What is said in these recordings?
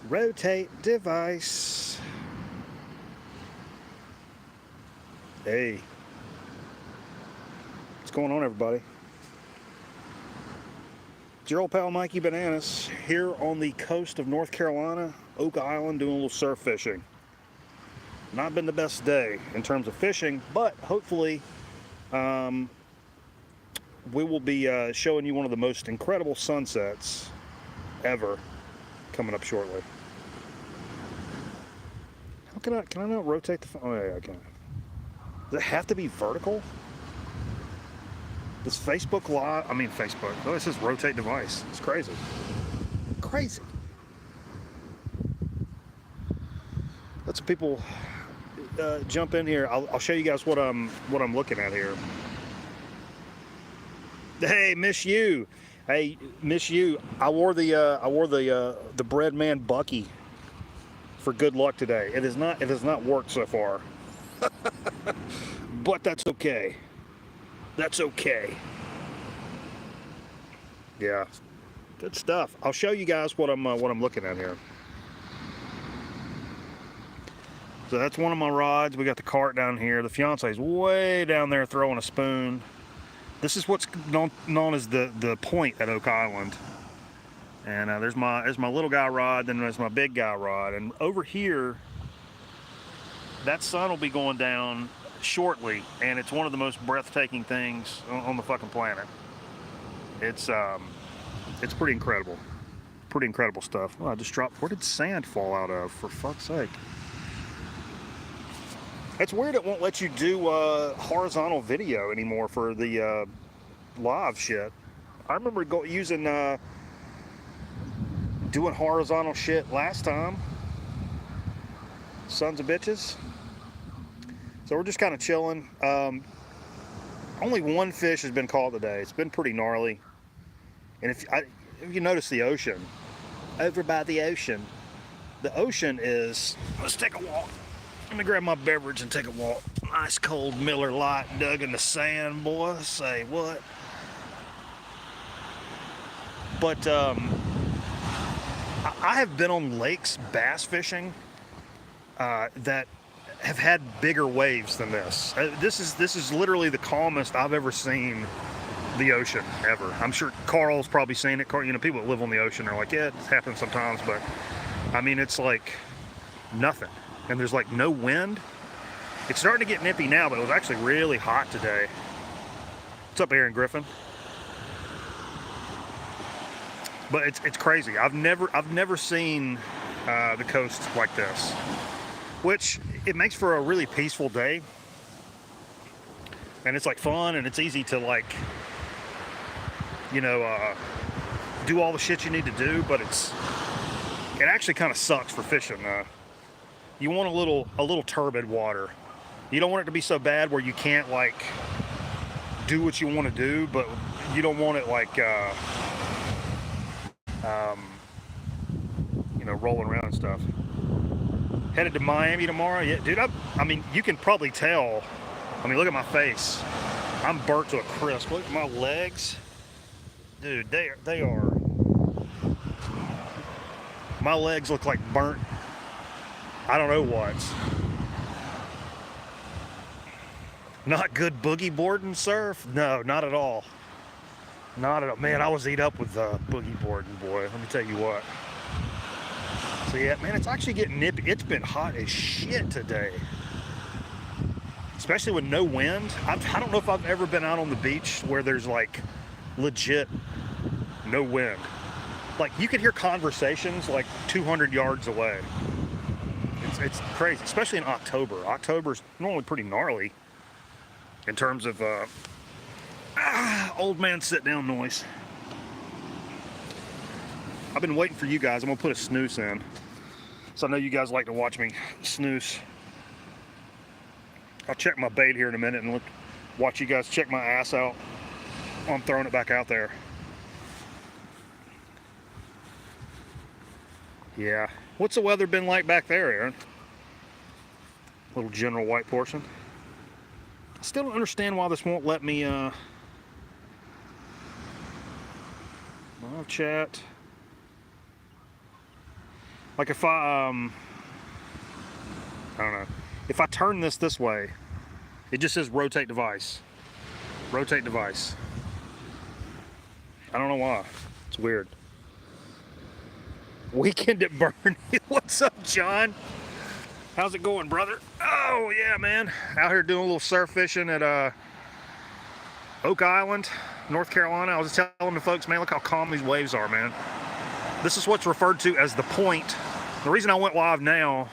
Rotate device. Hey, what's going on, everybody? It's your old pal Mikey Bananas here on the coast of North Carolina, Oak Island, doing a little surf fishing. Not been the best day in terms of fishing, but hopefully we will be showing you one of the most incredible sunsets ever coming up shortly. How can I not rotate the phone? Oh yeah, I can. Does it have to be vertical? Does Facebook Live? I mean Facebook. Oh, it says rotate device. It's crazy. Crazy. Let some people jump in here. I'll show you guys what I'm looking at here. Hey, Miss You. Hey, Miss You. I wore the bread man Bucky for good luck today. It has not worked so far. But that's okay. That's okay. Yeah. Good stuff. I'll show you guys what I'm looking at here. So that's one of my rods. We got the cart down here. The fiance's way down there throwing a spoon. This is what's known as the point at Oak Island. And there's my little guy rod, then there's my big guy rod. And over here, that sun will be going down shortly, and it's one of the most breathtaking things on the fucking planet. It's pretty incredible. Pretty incredible stuff. Oh, I just dropped. Where did sand fall out of? For fuck's sake. It's weird it won't let you do horizontal video anymore for the live shit. I remember doing horizontal shit last time. Sons of bitches. So we're just kind of chilling. Only one fish has been caught today. It's been pretty gnarly. And if you notice the ocean, over by the ocean is, let's take a walk. Let me grab my beverage and take a walk. Nice cold Miller Lite dug in the sand, boy. Say what? But I have been on lakes bass fishing that have had bigger waves than this. This is literally the calmest I've ever seen the ocean ever. I'm sure Carl's probably seen it. You know, people that live on the ocean are like, yeah, it happens sometimes, but I mean, it's like nothing. And there's like no wind. It's starting to get nippy now, but it was actually really hot today. What's up, Aaron Griffin? But it's crazy. I've never seen the coast like this, which it makes for a really peaceful day. And it's like fun, and it's easy to like, you know, do all the shit you need to do. But it actually kind of sucks for fishing. You want a little turbid water. You don't want it to be so bad where you can't like do what you want to do, but you don't want it like you know, rolling around and stuff. Headed to Miami tomorrow. Yeah, dude. I mean, you can probably tell. I mean, look at my face. I'm burnt to a crisp. Look at my legs, dude. They are. My legs look like burnt. I don't know what. Not good boogie boarding surf? No, not at all. Not at all. Man, I was eat up with boogie boarding, boy. Let me tell you what. So yeah, man, it's actually getting nippy. It's been hot as shit today. Especially with no wind. I don't know if I've ever been out on the beach where there's like legit no wind. Like you could hear conversations like 200 yards away. It's crazy, especially in October. October's normally pretty gnarly in terms of old man sit down noise. I've been waiting for you guys. I'm gonna put a snooze in. So I know you guys like to watch me snooze. I'll check my bait here in a minute and watch you guys check my ass out while I'm throwing it back out there. Yeah. What's the weather been like back there, Aaron? Little general white portion. I still don't understand why this won't let me live chat. Like if I don't know, if I turn this way, it just says rotate device. Rotate device. I don't know why. It's weird. Weekend at Bernie. What's up, John? How's it going, brother? Oh, yeah, man. Out here doing a little surf fishing at Oak Island, North Carolina. I was just telling the folks, man, look how calm these waves are, man. This is what's referred to as the point. The reason I went live now,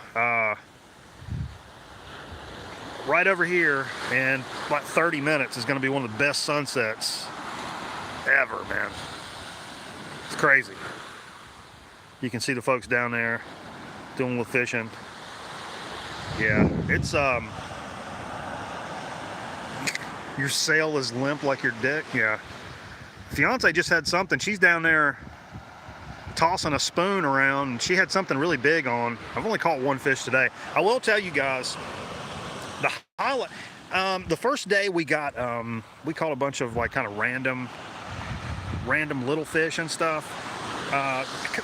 right over here in like 30 minutes is going to be one of the best sunsets ever, man. It's crazy. You can see the folks down there doing a little fishing. Yeah, it's your sail is limp like your dick. Yeah, fiance just had something. She's down there tossing a spoon around, and she had something really big on. I've only caught one fish today. I will tell you guys the highlight. The first day we got we caught a bunch of like kind of random little fish and stuff.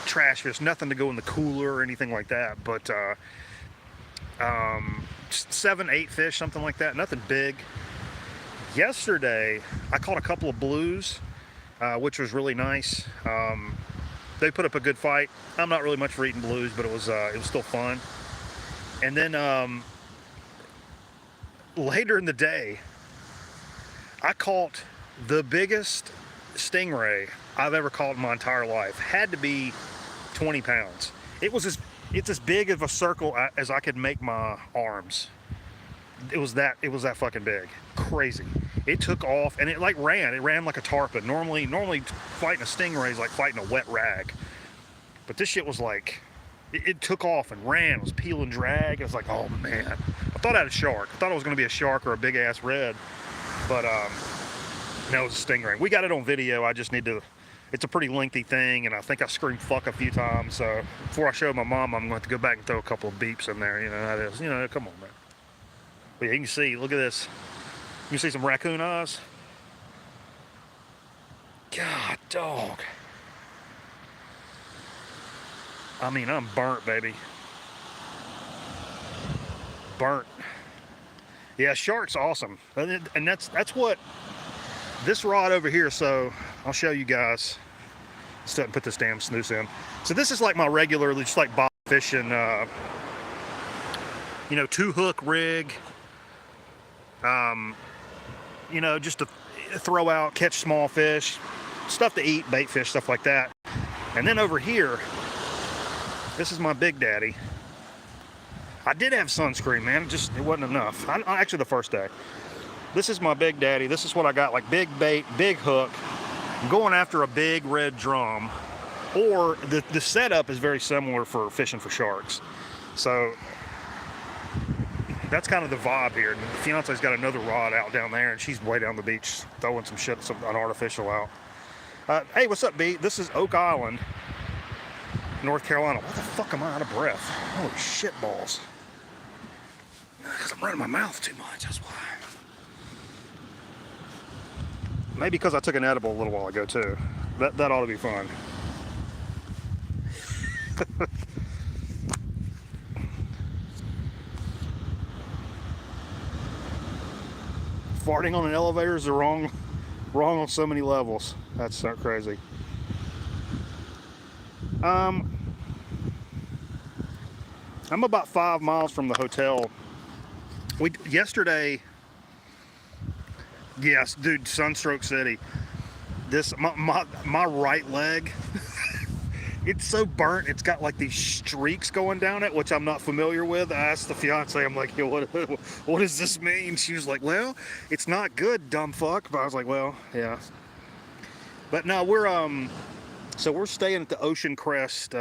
Trash fish, nothing to go in the cooler or anything like that, but 7, 8 fish, something like that, nothing big. Yesterday I caught a couple of blues, which was really nice. They put up a good fight. I'm not really much for eating blues, but it was still fun. And then later in the day I caught the biggest stingray I've ever caught in my entire life. Had to be 20 pounds. It's as big of a circle as I could make my arms. It was that fucking big. Crazy. It took off and it ran like a tarpon. Normally fighting a stingray is like fighting a wet rag. But this shit was like, it took off and ran. It was peel and drag. I was like, oh man. I thought I had a shark. I thought it was gonna be a shark or a big ass red. But no, it was a stingray. We got it on video. I just need to, it's a pretty lengthy thing, and I think I screamed fuck a few times, so before I show my mom, I'm going to have to go back and throw a couple of beeps in there, you know how it is. You know, come on, man. But yeah, you can see, look at this. You can see some raccoon eyes. God, dog. I mean, I'm burnt, baby. Burnt. Yeah, shark's awesome. And that's what this rod over here, so I'll show you guys. Just doesn't put this damn snooze in. So this is like my regular, just like bobber fishing, you know, 2-hook rig. You know, just to throw out, catch small fish, stuff to eat, bait fish, stuff like that. And then over here, this is my Big Daddy. I did have sunscreen, man. It wasn't enough. Actually, the first day. This is my Big Daddy. This is what I got, like big bait, big hook. I'm going after a big red drum. Or the setup is very similar for fishing for sharks. So that's kind of the vibe here. And the fiance's got another rod out down there, and she's way down the beach throwing some shit, an artificial out. Hey, what's up, B? This is Oak Island, North Carolina. Why the fuck am I out of breath? Holy shit balls. Because I'm running my mouth too much, that's why. Maybe because I took an edible a little while ago too. That ought to be fun. Farting on an elevator is wrong on so many levels. That's so crazy. I'm about 5 miles from the hotel. Yesterday. Yes, dude, Sunstroke City. This my right leg, it's so burnt. It's got like these streaks going down it, which I'm not familiar with. I asked the fiance, I'm like, yo, what does this mean? She was like, well, it's not good, dumb fuck. But I was like, well, yeah. But no, so we're staying at the Ocean Crest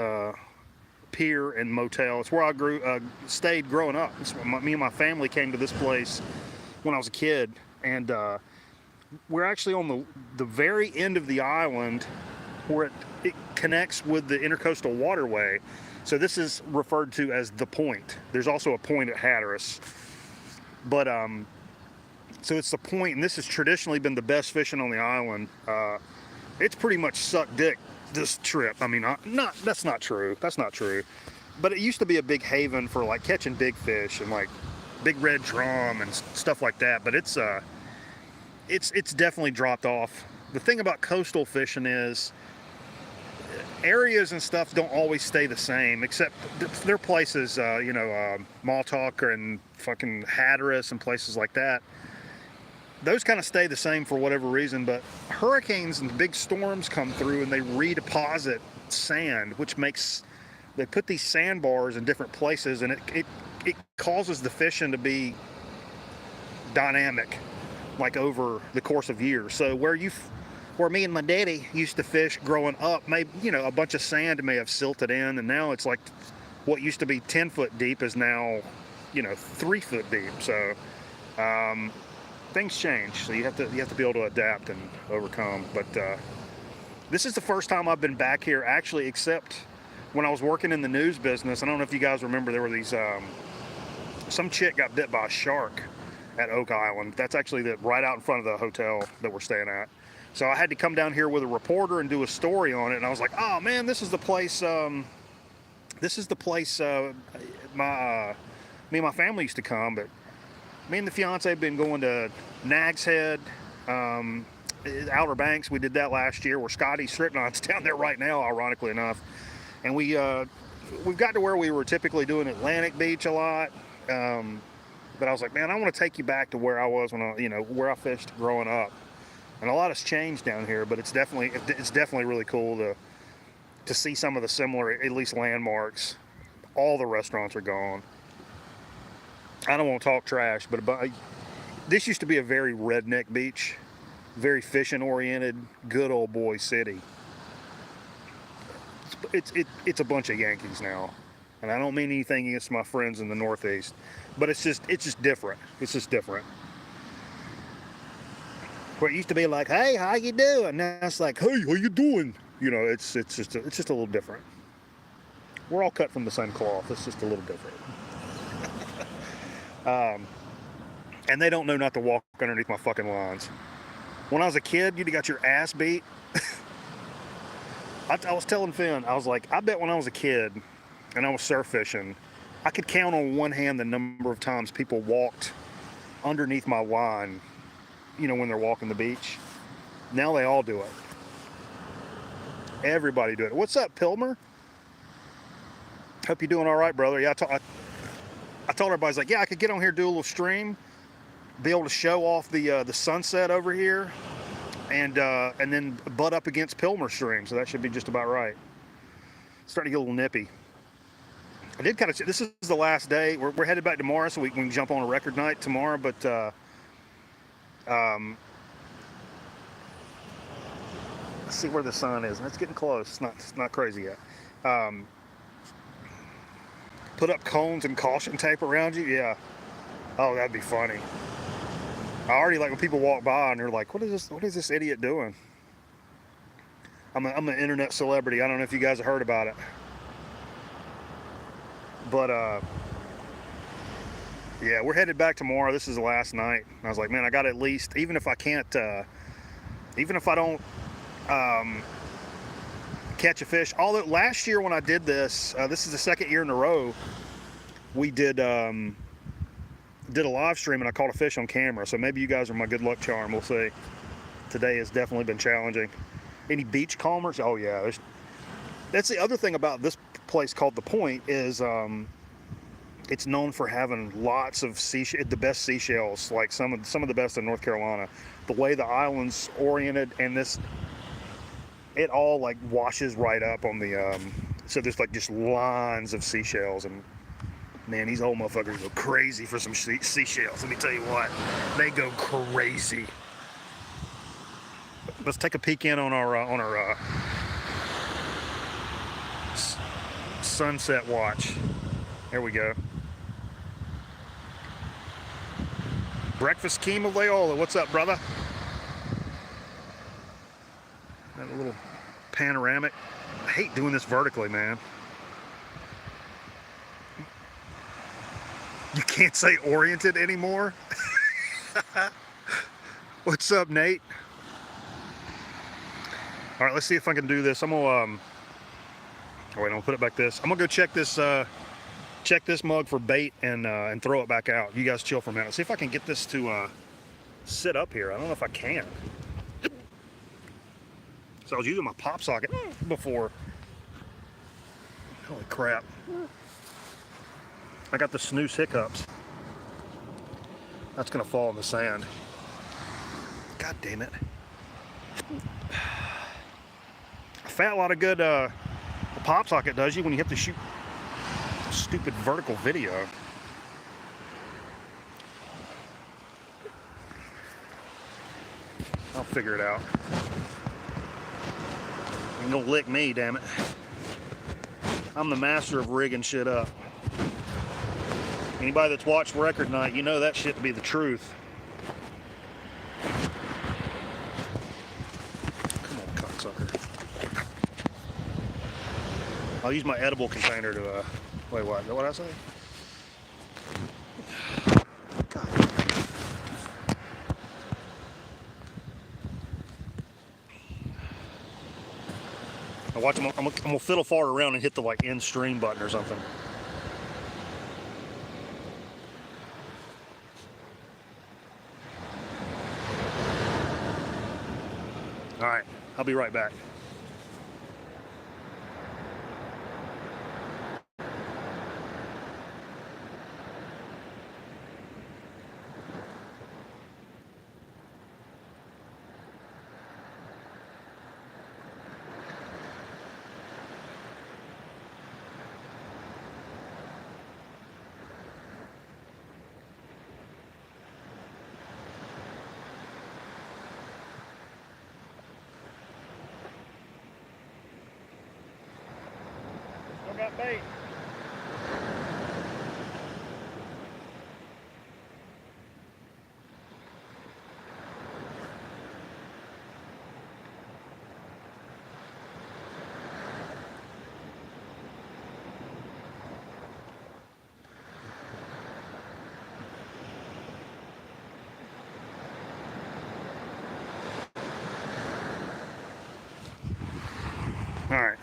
Pier and Motel. It's where I stayed growing up. Me and my family came to this place when I was a kid. And we're actually on the very end of the island where it connects with the Intercoastal Waterway. So this is referred to as the point. There's also a point at Hatteras. But, so it's the point, and this has traditionally been the best fishing on the island. It's pretty much sucked dick this trip. I mean, that's not true. That's not true. but it used to be a big haven for like catching big fish and like big red drum and stuff like that. But it's definitely dropped off. The thing about coastal fishing is areas and stuff don't always stay the same, except there are places, Montauk and fucking Hatteras and places like that. Those kind of stay the same for whatever reason, but hurricanes and big storms come through and they redeposit sand, which makes, they put these sandbars in different places, and it causes the fishing to be dynamic, like over the course of years. So where me and my daddy used to fish growing up, maybe, a bunch of sand may have silted in, and now it's like what used to be 10 foot deep is now, 3 foot deep. So things change. So you have to be able to adapt and overcome. But this is the first time I've been back here, actually, except when I was working in the news business. I don't know if you guys remember, there were these some chick got bit by a shark at Oak Island. That's actually right out in front of the hotel that we're staying at. So I had to come down here with a reporter and do a story on it, and I was like, oh man, this is the place me and my family used to come. But me and the fiance have been going to Nag's Head, Outer Banks. We did that last year, where Scotty Stripknot's down there right now, ironically enough. And we've got to where we were typically doing Atlantic Beach a lot. But I was like, man, I want to take you back to where I was when where I fished growing up. And a lot has changed down here, but it's definitely really cool to see some of the similar, at least, landmarks. All the restaurants are gone. I don't want to talk trash, but this used to be a very redneck beach, very fishing oriented, good old boy city. It's a bunch of Yankees now, and I don't mean anything against my friends in the Northeast, but it's just different. It's just different. Where it used to be like, hey, how you doing? Now it's like, hey, how you doing? It's just a little different. We're all cut from the same cloth. It's just a little different. And they don't know not to walk underneath my fucking lines. When I was a kid, you'd have got your ass beat. I was telling Finn, I was like, I bet when I was a kid and I was surf fishing, I could count on one hand the number of times people walked underneath my line, when they're walking the beach. Now they all do it. Everybody do it. What's up, Pilmer? Hope you're doing all right, brother. Yeah, I told everybody, I was like, yeah, I could get on here, do a little stream, be able to show off the sunset over here, and then butt up against Pilmer stream. So that should be just about right. Starting to get a little nippy. I did kind of. This is the last day. We're headed back tomorrow, so we can jump on a record night tomorrow. But let's see where the sun is. And it's getting close. It's not crazy yet. Put up cones and caution tape around you. Yeah. Oh, that'd be funny. I already like when people walk by and they're like, "What is this idiot doing?" I'm an internet celebrity. I don't know if you guys have heard about it. But yeah, we're headed back tomorrow. This is the last night. And I was like, man, I got to at least, even if I don't catch a fish. Although last year when I did this, this is the second year in a row, we did a live stream and I caught a fish on camera. So maybe you guys are my good luck charm. We'll see. Today has definitely been challenging. Any beach calmers? Oh yeah. That's the other thing about this place called The Point is it's known for having lots of the best seashells, like some of the best in North Carolina. The way the island's oriented, and it all like washes right up on the so there's like just lines of seashells, and man, these old motherfuckers go crazy for some seashells. Let me tell you what, they go crazy. Let's take a peek in on our sunset watch. There we go. Breakfast Keem Leola. What's up, brother? That little panoramic. I hate doing this vertically, man. You can't say oriented anymore. What's up, Nate? All right, let's see if I can do this. I'm gonna Oh wait, I'll put it back this. I'm gonna go check this mug for bait and throw it back out. You guys chill for a minute. See if I can get this to sit up here. I don't know if I can. So I was using my pop socket before. Holy crap. I got the snooze hiccups. That's gonna fall in the sand. God damn it. A fat lot of good a pop socket does you when you have to shoot a stupid vertical video. I'll figure it out. You're gonna lick me, damn it. I'm the master of rigging shit up. Anybody that's watched Record Night, you know that shit to be the truth. Come on, cocksucker. I'll use my edible container to, wait, what? Is that what I say? God. Now watch, I'm gonna fiddle far around and hit the like end stream button or something. All right, I'll be right back. Got bait. All right.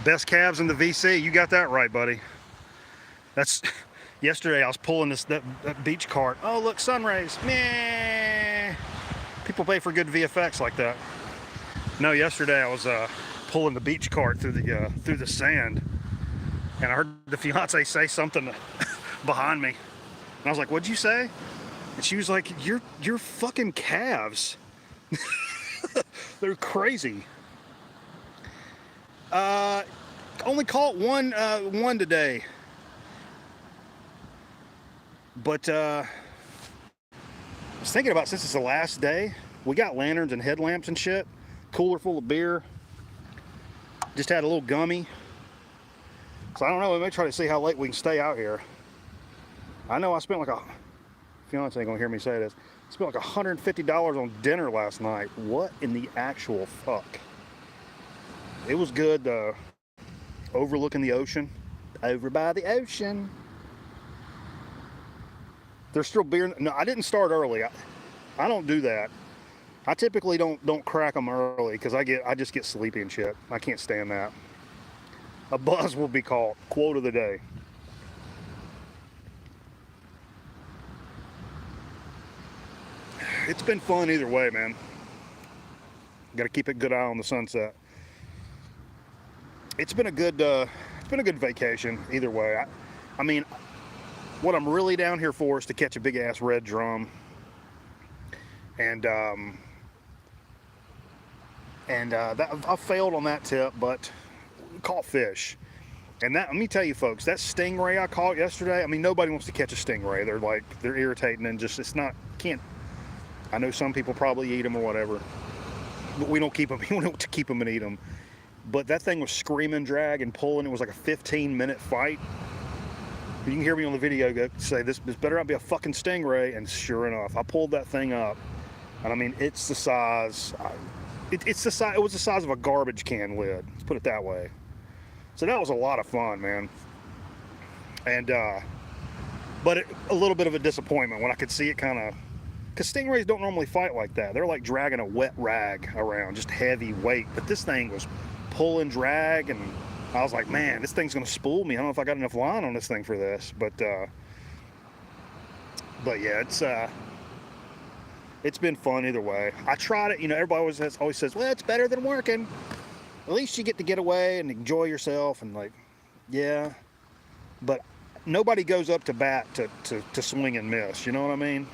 Best calves in the VC. You got that right, buddy. That's yesterday I was pulling that beach cart. Oh, look, sun rays. Meh. People pay for good VFX like that. No, yesterday I was pulling the beach cart through the sand, and I heard the fiance say something behind me. And I was like, "What'd you say?" And she was like, "You're fucking calves. They're crazy." Only caught one today, but I was thinking about, since it's the last day, we got lanterns and headlamps and shit, cooler full of beer, just had a little gummy, so I don't know, we may try to see how late we can stay out here. I know I spent like fiance ain't gonna hear me say this, I spent like $150 on dinner last night. What in the actual fuck? It was good though. Overlooking the ocean. Over by the ocean. There's still beer. No, I didn't start early. I don't do that. I typically don't crack them early because I just get sleepy and shit. I can't stand that. A buzz will be caught. Quote of the day. It's been fun either way, man. Got to keep a good eye on the sunset. It's been a good vacation either way. I mean, what I'm really down here for is to catch a big ass red drum, and I failed on that tip, but caught fish. And that, let me tell you folks, that stingray I caught yesterday, I mean, nobody wants to catch a stingray. They're irritating and just, it's not, can't, I know some people probably eat them or whatever, but we don't keep them, we don't keep them and eat them. But that thing was screaming, drag, and pulling. It was like a 15-minute fight. You can hear me on the video go say, this better not be a fucking stingray, and sure enough, I pulled that thing up, and I mean, it's the size, it was the size of a garbage can lid, let's put it that way. So that was a lot of fun, man. And, but a little bit of a disappointment when I could see it kind of Because stingrays don't normally fight like that. They're like dragging a wet rag around, just heavy weight. But this thing was pull and drag, and I was like, man, this thing's gonna spool me. I don't know if I got enough line on this thing for this, but yeah, it's been fun either way. I tried it. You know, everybody always says, well, it's better than working. At least you get to get away and enjoy yourself, and like, yeah. But nobody goes up to bat to swing and miss. You know what I mean?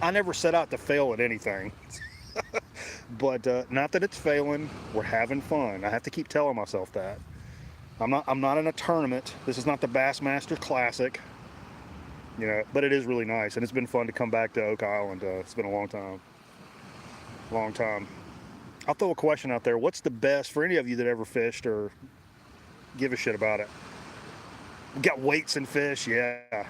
I never set out to fail at anything. But not that it's failing. We're having fun. I have to keep telling myself that. I'm not in a tournament. This is not the Bassmaster Classic. You know, but it is really nice, and it's been fun to come back to Oak Island. It's been a long time. Long time. I'll throw a question out there. What's the best, for any of you that ever fished or give a shit about it? We got weights and fish, yeah.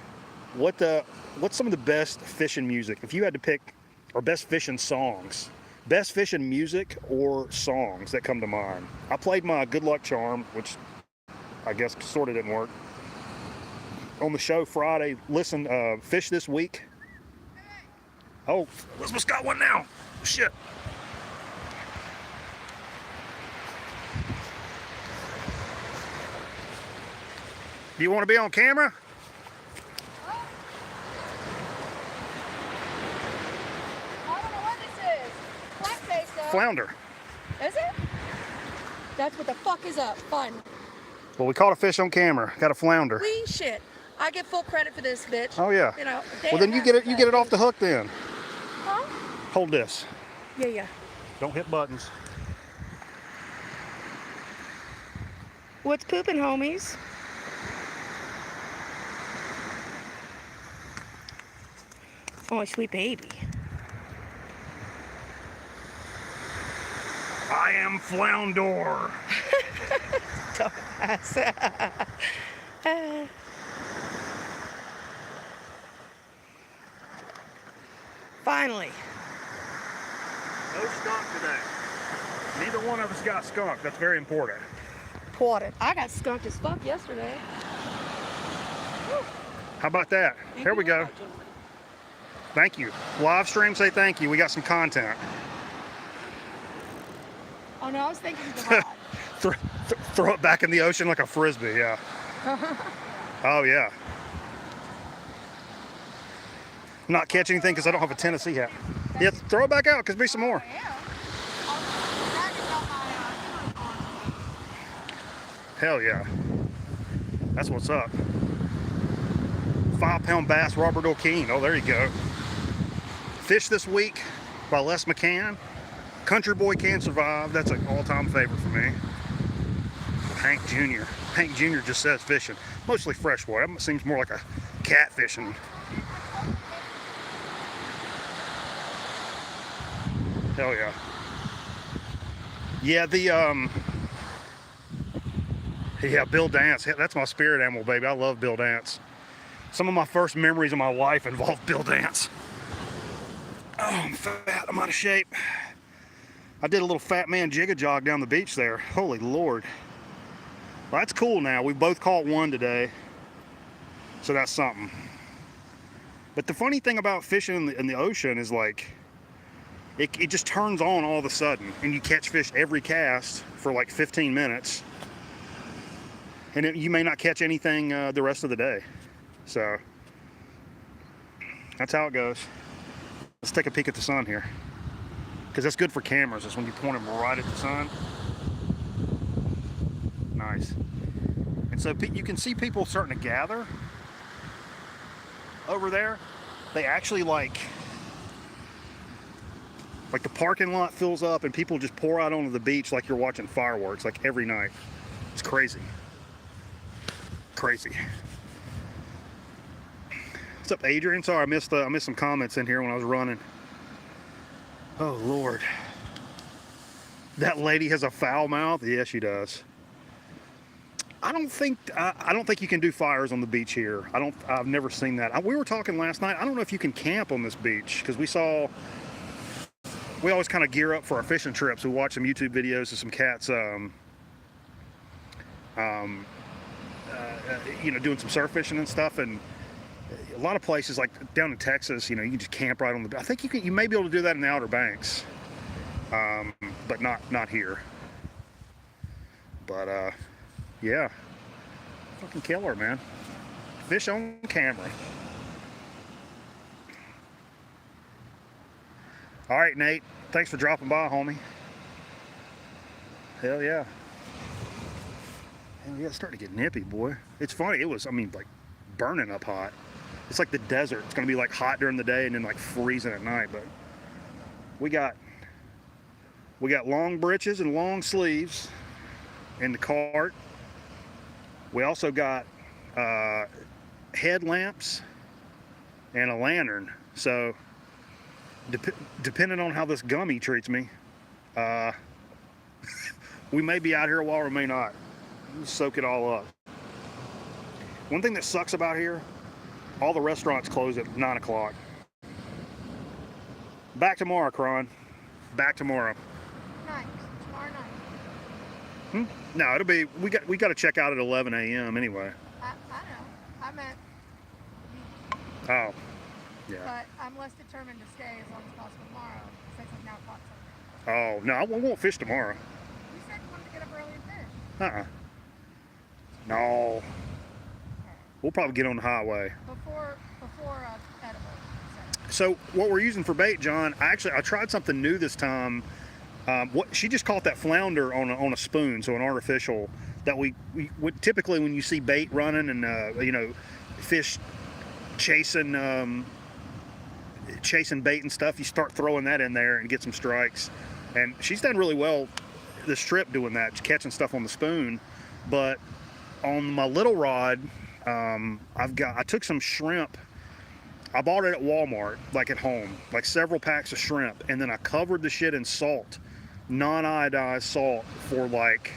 What's some of the best fishing music? If you had to pick, or best fishing songs, best fishing music or songs that come to mind. I played my Good Luck Charm, which I guess sort of didn't work. On the show Friday, listen, Fish This Week. Oh, Elizabeth's got one now. Shit. Do you want to be on camera? I don't know what this is. Blackface though. Flounder. Is it? That's what the fuck is up. Fun. Well, we caught a fish on camera. Got a flounder. Clean shit. I get full credit for this, bitch. Oh yeah. You know. Well, then you get it off the hook then. Huh? Hold this. Yeah. Don't hit buttons. What's pooping, homies? Oh, my sweet baby. I am Flounder. Dumbass. Finally. No skunk today. Neither one of us got skunk. That's very important. Important. I got skunked as fuck yesterday. How about that? Here we go. Thank you. Live stream, say thank you. We got some content. Oh no, I was thinking of the rod. Throw it back in the ocean like a frisbee, yeah. Oh yeah. Not catch anything because I don't have a Tennessee hat. Yeah, throw it back out because there'll be some more. Hell yeah. That's what's up. 5-pound bass, Robert O'Keen. Oh, there you go. Fish This Week by Les McCann. Country Boy Can't Survive. That's an all-time favorite for me. Hank Jr. Hank Jr. just says fishing. Mostly freshwater. That seems more like a cat fishing. Hell yeah. Yeah, yeah, Bill Dance. That's my spirit animal, baby. I love Bill Dance. Some of my first memories of my life involved Bill Dance. Oh, I'm fat. I'm out of shape. I did a little fat man jig-a-jog down the beach there. Holy Lord. Well, that's cool now. We both caught one today. So that's something. But the funny thing about fishing in the ocean is like, it just turns on all of a sudden. And you catch fish every cast for like 15 minutes. And you may not catch anything the rest of the day. So that's how it goes. Let's take a peek at the sun here. Because that's good for cameras. It's when you point them right at the sun. Nice. And so you can see people starting to gather over there. They actually like the parking lot fills up and people just pour out onto the beach like you're watching fireworks like every night. It's crazy. Crazy. What's up, Adrian? Sorry, I missed some comments in here when I was running. Oh Lord. That lady has a foul mouth? Yeah, she does. I don't think you can do fires on the beach here. I've never seen that. We were talking last night. I don't know if you can camp on this beach because we always kind of gear up for our fishing trips. We watch some YouTube videos of some cats you know, doing some surf fishing and stuff, and A lot of places like down in Texas, you know, you can just camp right on the. I think you may be able to do that in the Outer Banks, but not here. But yeah, fucking killer, man. Fish on camera. All right, Nate. Thanks for dropping by, homie. Hell yeah. Hell yeah, it's starting to get nippy, boy. It's funny. It was, I mean, like burning up hot. It's like the desert. It's gonna be like hot during the day and then like freezing at night. But we got long breeches and long sleeves in the cart. We also got headlamps and a lantern. So depending on how this gummy treats me, we may be out here a while or may not. Soak it all up. One thing that sucks about here, all the restaurants close at 9 o'clock. Back tomorrow, Kron. Back tomorrow. Night. Tomorrow night. No, it'll be. We got to check out at 11 a.m. anyway. I know. I meant. Oh, yeah. But I'm less determined to stay as long as possible tomorrow since I've now caught Oh something. no, we won't fish tomorrow. You said you wanted to get up early and fish. No. We'll probably get on the highway. Before edible. So what we're using for bait, John, I tried something new this time. What she just caught that flounder on a spoon, so an artificial that we would typically when you see bait running and you know, fish chasing bait and stuff, you start throwing that in there and get some strikes. And she's done really well this trip doing that, catching stuff on the spoon. But on my little rod, I took some shrimp. I bought it at Walmart, like at home, like several packs of shrimp, and then I covered the shit in salt, non-iodized salt, for like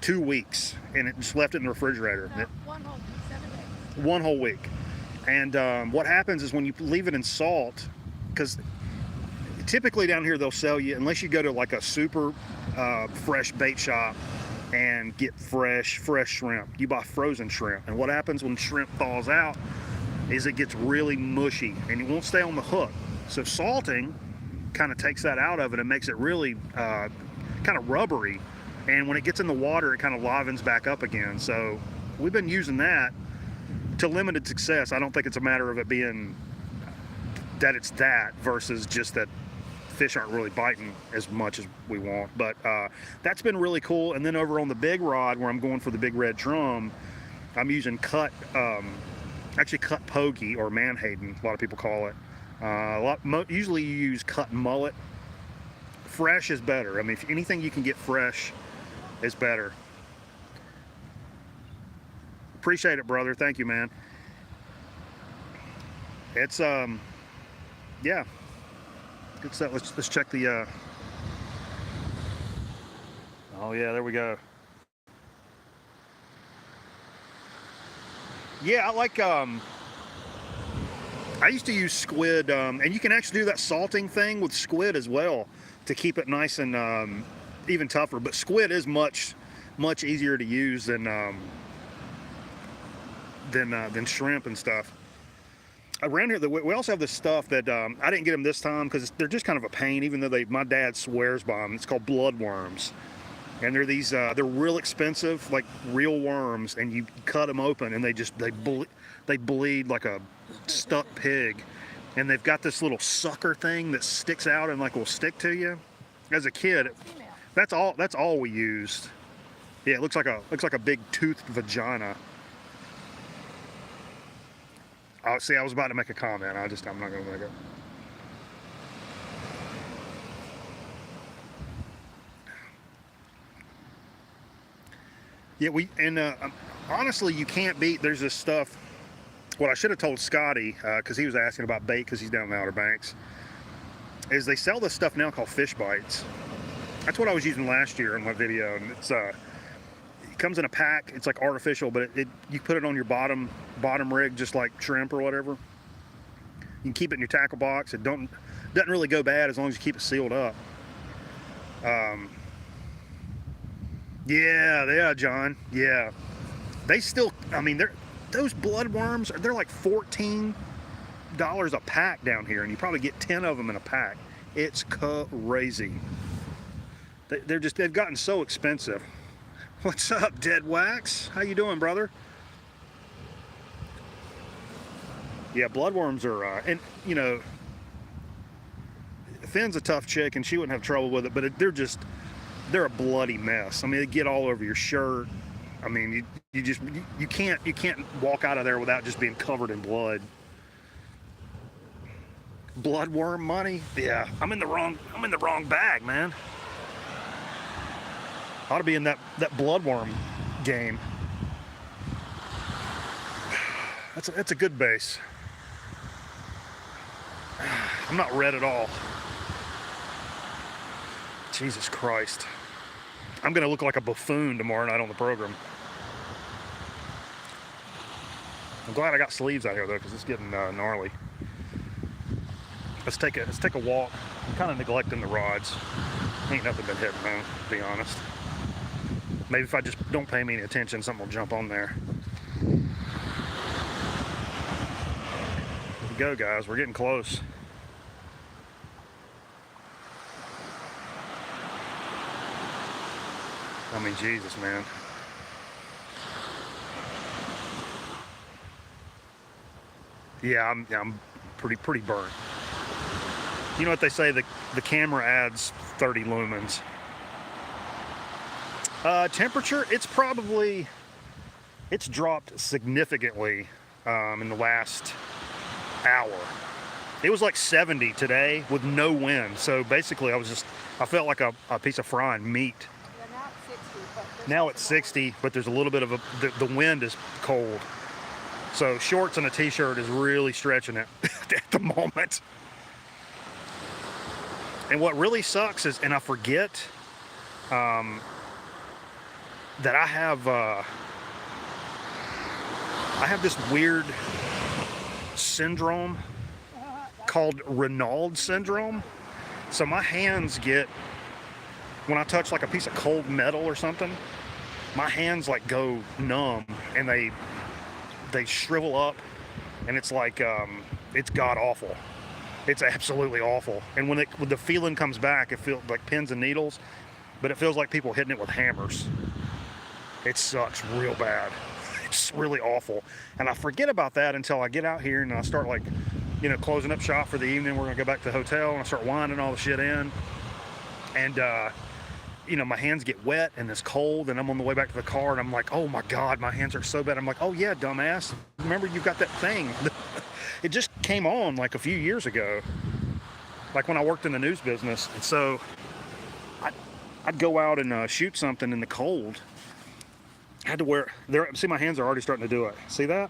2 weeks, and it just left it in the refrigerator. No, 1 whole week, 7 days. 1 whole week. And what happens is when you leave it in salt, because typically down here they'll sell you, unless you go to like a super fresh bait shop and get fresh shrimp, you buy frozen shrimp. And what happens when shrimp thaws out is it gets really mushy and it won't stay on the hook. So salting kind of takes that out of it and makes it really kind of rubbery. And when it gets in the water, it kind of livens back up again. So we've been using that to limited success. I don't think it's a matter of it being that it's that versus just that fish aren't really biting as much as we want. But that's been really cool. And then over on the big rod where I'm going for the big red drum, I'm using cut pokey or Manhattan, a lot of people call it. Usually you use cut mullet. Fresh is better. I mean, if anything you can get fresh is better. Appreciate it, brother. Thank you, man. It's yeah. Good stuff. Let's check the oh yeah, there we go. Yeah, I like I used to use squid, and you can actually do that salting thing with squid as well to keep it nice and even tougher. But squid is much easier to use than shrimp and stuff. Around here, we also have this stuff that I didn't get them this time because they're just kind of a pain. Even though my dad swears by them, it's called bloodworms, and they're these they're real expensive, like real worms, and you cut them open and they bleed like a stuck pig, and they've got this little sucker thing that sticks out and like will stick to you. As a kid, that's all we used. Yeah, it looks like a big toothed vagina. Oh, see, I was about to make a comment. I'm not going to make it. Yeah, honestly, you can't beat. There's this stuff. What I should have told Scotty, because he was asking about bait, because he's down in the Outer Banks, is they sell this stuff now called fish bites. That's what I was using last year in my video, and it comes in a pack. It's like artificial, but you put it on your bottom rig just like shrimp or whatever. You can keep it in your tackle box. It doesn't really go bad as long as you keep it sealed up. Yeah, John. Yeah, they still. I mean, those bloodworms, they're like $14 a pack down here, and you probably get 10 of them in a pack. It's crazy. They've gotten so expensive. What's up, Dead Wax? How you doing, brother? Yeah, bloodworms are, and you know, Finn's a tough chick, and she wouldn't have trouble with it, but they're a bloody mess. I mean, they get all over your shirt. I mean, you can't walk out of there without just being covered in blood. Bloodworm money? Yeah, I'm in the wrong bag, man. Ought to be in that bloodworm game. That's a good base. I'm not red at all. Jesus Christ. I'm gonna look like a buffoon tomorrow night on the program. I'm glad I got sleeves out here though, because it's getting gnarly. Let's take a walk. I'm kind of neglecting the rods. Ain't nothing been hitting them, to be honest. Maybe if I just don't pay me any attention, something will jump on there. Here we go, guys. We're getting close. I mean, Jesus, man. Yeah, I'm pretty burnt. You know what they say, the camera adds 30 lumens. Temperature, it's dropped significantly in the last hour. It was like 70 today with no wind. So basically I felt like a piece of frying meat. Yeah, now it's 60, but Now it's 60, but there's a little bit of the wind is cold. So shorts and a t-shirt is really stretching it at the moment. And what really sucks is, and I forget that I have this weird syndrome called Raynaud's syndrome. So my hands get, when I touch like a piece of cold metal or something, my hands like go numb and they shrivel up, and it's like it's god awful. It's absolutely awful. And when the feeling comes back, it feels like pins and needles, but it feels like people hitting it with hammers. It sucks real bad. It's really awful. And I forget about that until I get out here and I start like, you know, closing up shop for the evening. We're gonna go back to the hotel and I start winding all the shit in. And you know, my hands get wet and it's cold, and I'm on the way back to the car and I'm like, oh my God, my hands are so bad. I'm like, oh yeah, dumbass. Remember, you've got that thing. It just came on like a few years ago, like when I worked in the news business. And so I'd go out and shoot something in the cold. I had to wear, see, my hands are already starting to do it. See that?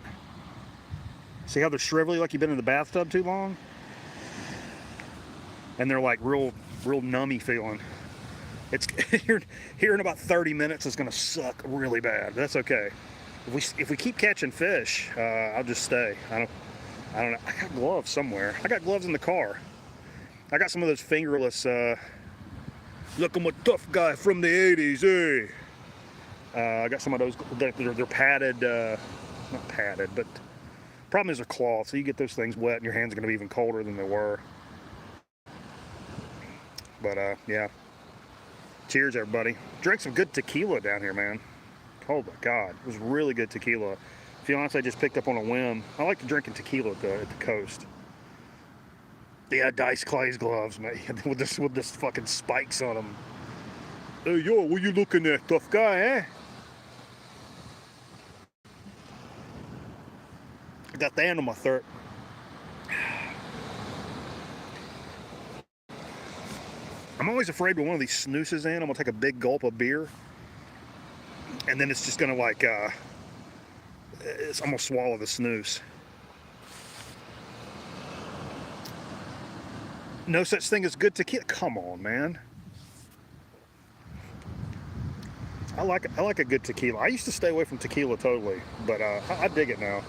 See how they're shrivelly, like you've been in the bathtub too long? And they're like real nummy feeling. It's here in about 30 minutes. It's gonna suck really bad. But that's okay. If we keep catching fish, I'll just stay. I don't know. I got gloves somewhere. I got gloves in the car. I got some of those fingerless. Look, I'm a tough guy from the 80s, eh? I got some of those. They're padded, not padded, but problem is they're cloth. So you get those things wet, and your hands are gonna be even colder than they were. But yeah. Cheers, everybody. Drank some good tequila down here, man. Oh my God, it was really good tequila. Fiance just picked up on a whim. I like to drink tequila at the coast. Yeah, Dice Clay's gloves, man, with this fucking spikes on them. Hey, yo, what you looking at, tough guy, eh? I got the hand on my throat. I'm always afraid when one of these snoozes in, I'm gonna take a big gulp of beer, and then it's just gonna like, I'm gonna swallow the snooze. No such thing as good tequila. Come on, man. I like a good tequila. I used to stay away from tequila totally, but I dig it now.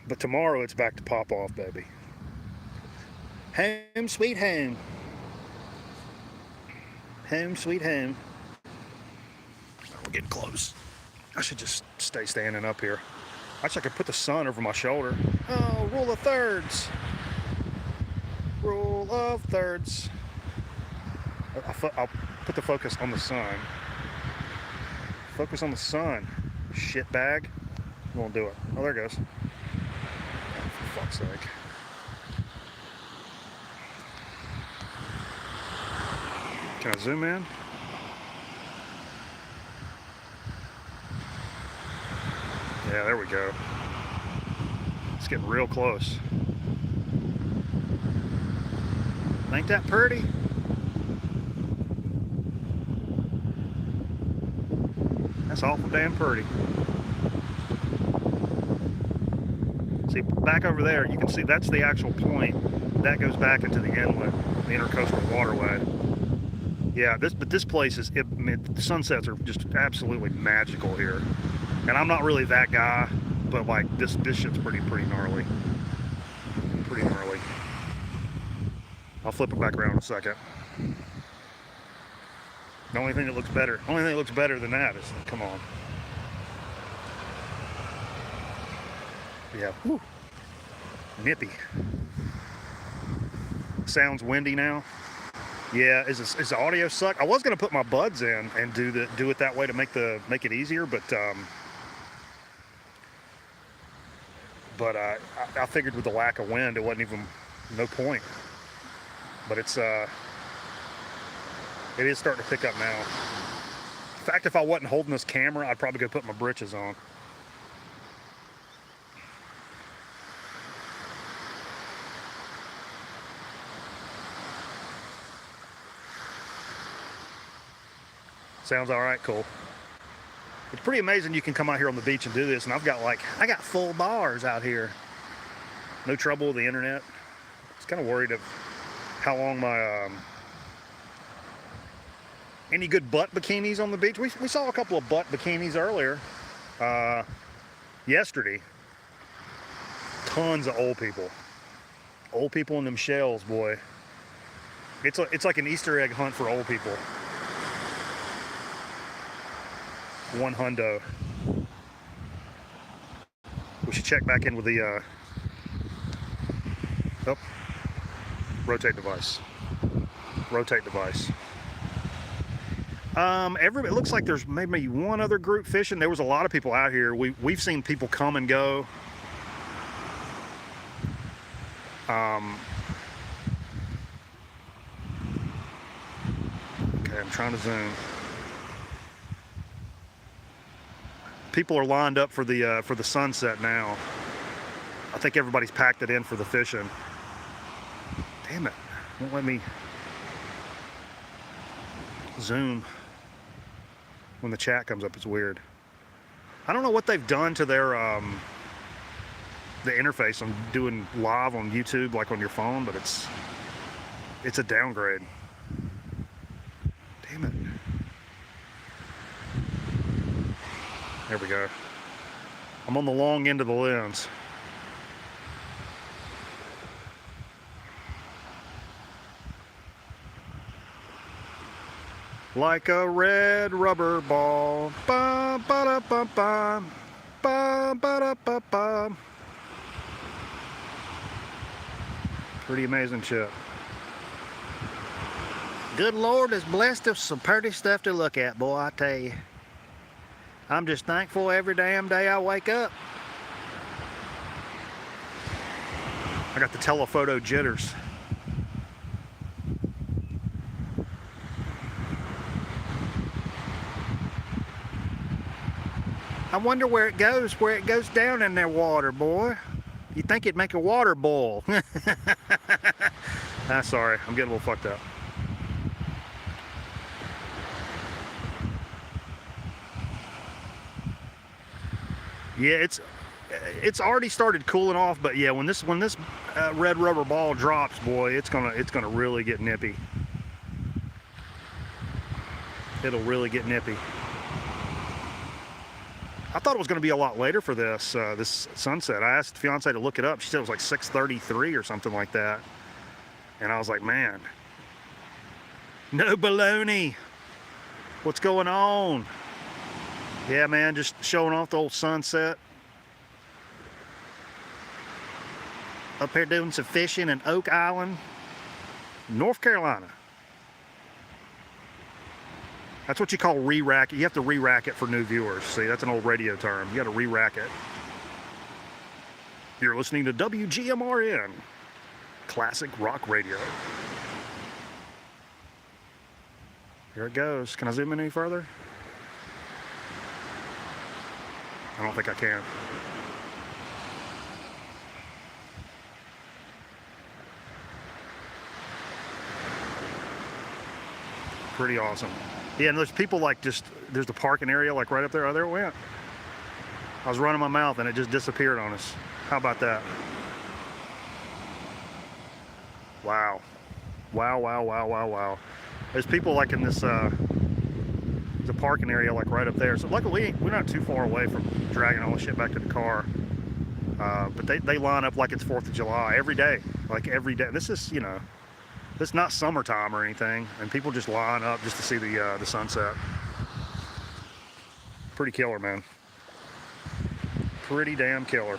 But tomorrow it's back to pop off, baby. Home sweet home. Home sweet home. We're getting close. I should just stay standing up here. Actually, I could put the sun over my shoulder. Oh, rule of thirds. Rule of thirds. I'll put the focus on the sun. Focus on the sun. Shit bag. Won't do it. Oh, there it goes. For fuck's sake. Can I zoom in? Yeah, there we go. It's getting real close. Ain't that pretty? That's awful damn pretty. See, back over there, you can see that's the actual point. That goes back into the inlet, the intercoastal waterway. Yeah, this place is, the sunsets are just absolutely magical here. And I'm not really that guy, but like this shit's pretty gnarly. Pretty gnarly. I'll flip it back around in a second. The only thing that looks better than that is, come on. Yeah, whew. Nippy. Sounds windy now. Yeah, is the audio suck? I was gonna put my buds in and do it that way to make it easier, but I figured with the lack of wind, it wasn't even no point. But it is starting to pick up now. In fact, if I wasn't holding this camera, I'd probably go put my britches on. Sounds all right, cool. It's pretty amazing you can come out here on the beach and do this, and I got full bars out here. No trouble with the internet. I was kind of worried of how long my any good butt bikinis on the beach. We saw a couple of butt bikinis earlier, yesterday. Tons of old people. Old people in them shells, boy. It's like an Easter egg hunt for old people. $100. We should check back in with the rotate device. Rotate device. It looks like there's maybe one other group fishing. There was a lot of people out here. We've seen people come and go. Okay, I'm trying to zoom. People are lined up for the sunset now. I think everybody's packed it in for the fishing. Damn it, won't let me zoom when the chat comes up. It's weird. I don't know what they've done to their the interface. I'm doing live on YouTube like on your phone, but it's a downgrade. Damn it. There we go. I'm on the long end of the lens. Like a red rubber ball. Ba ba da ba ba. Ba ba da ba ba. Pretty amazing shit. Good Lord has blessed us some pretty stuff to look at, boy, I tell you. I'm just thankful every damn day I wake up. I got the telephoto jitters. I wonder where it goes down in their water, boy. You think it'd make a water boil. Sorry, I'm getting a little fucked up. Yeah, it's already started cooling off, but yeah, when this red rubber ball drops, boy, it's gonna really get nippy. It'll really get nippy. I thought it was going to be a lot later for this sunset. I asked the fiance to look it up. She said it was like 6:33 or something like that. And I was like, man, no baloney. What's going on? Yeah, man, just showing off the old sunset. Up here doing some fishing in Oak Island, North Carolina. That's what you call re-rack it. You have to re-rack it for new viewers. See, that's an old radio term. You got to re-rack it. You're listening to WGMRN, Classic Rock Radio. Here it goes. Can I zoom in any further? I don't think I can. Pretty awesome. Yeah, and there's people like there's the parking area like right up there. Oh, there it went. I was running my mouth and it just disappeared on us. How about that? Wow. Wow, wow, wow, wow, wow. There's people like in this the parking area like right up there. So luckily we're not too far away from dragging all the shit back to the car. But they line up like it's 4th of July every day. Like every day. This is, you know, it's not summertime or anything, and people just line up just to see the sunset. Pretty killer, man. Pretty damn killer.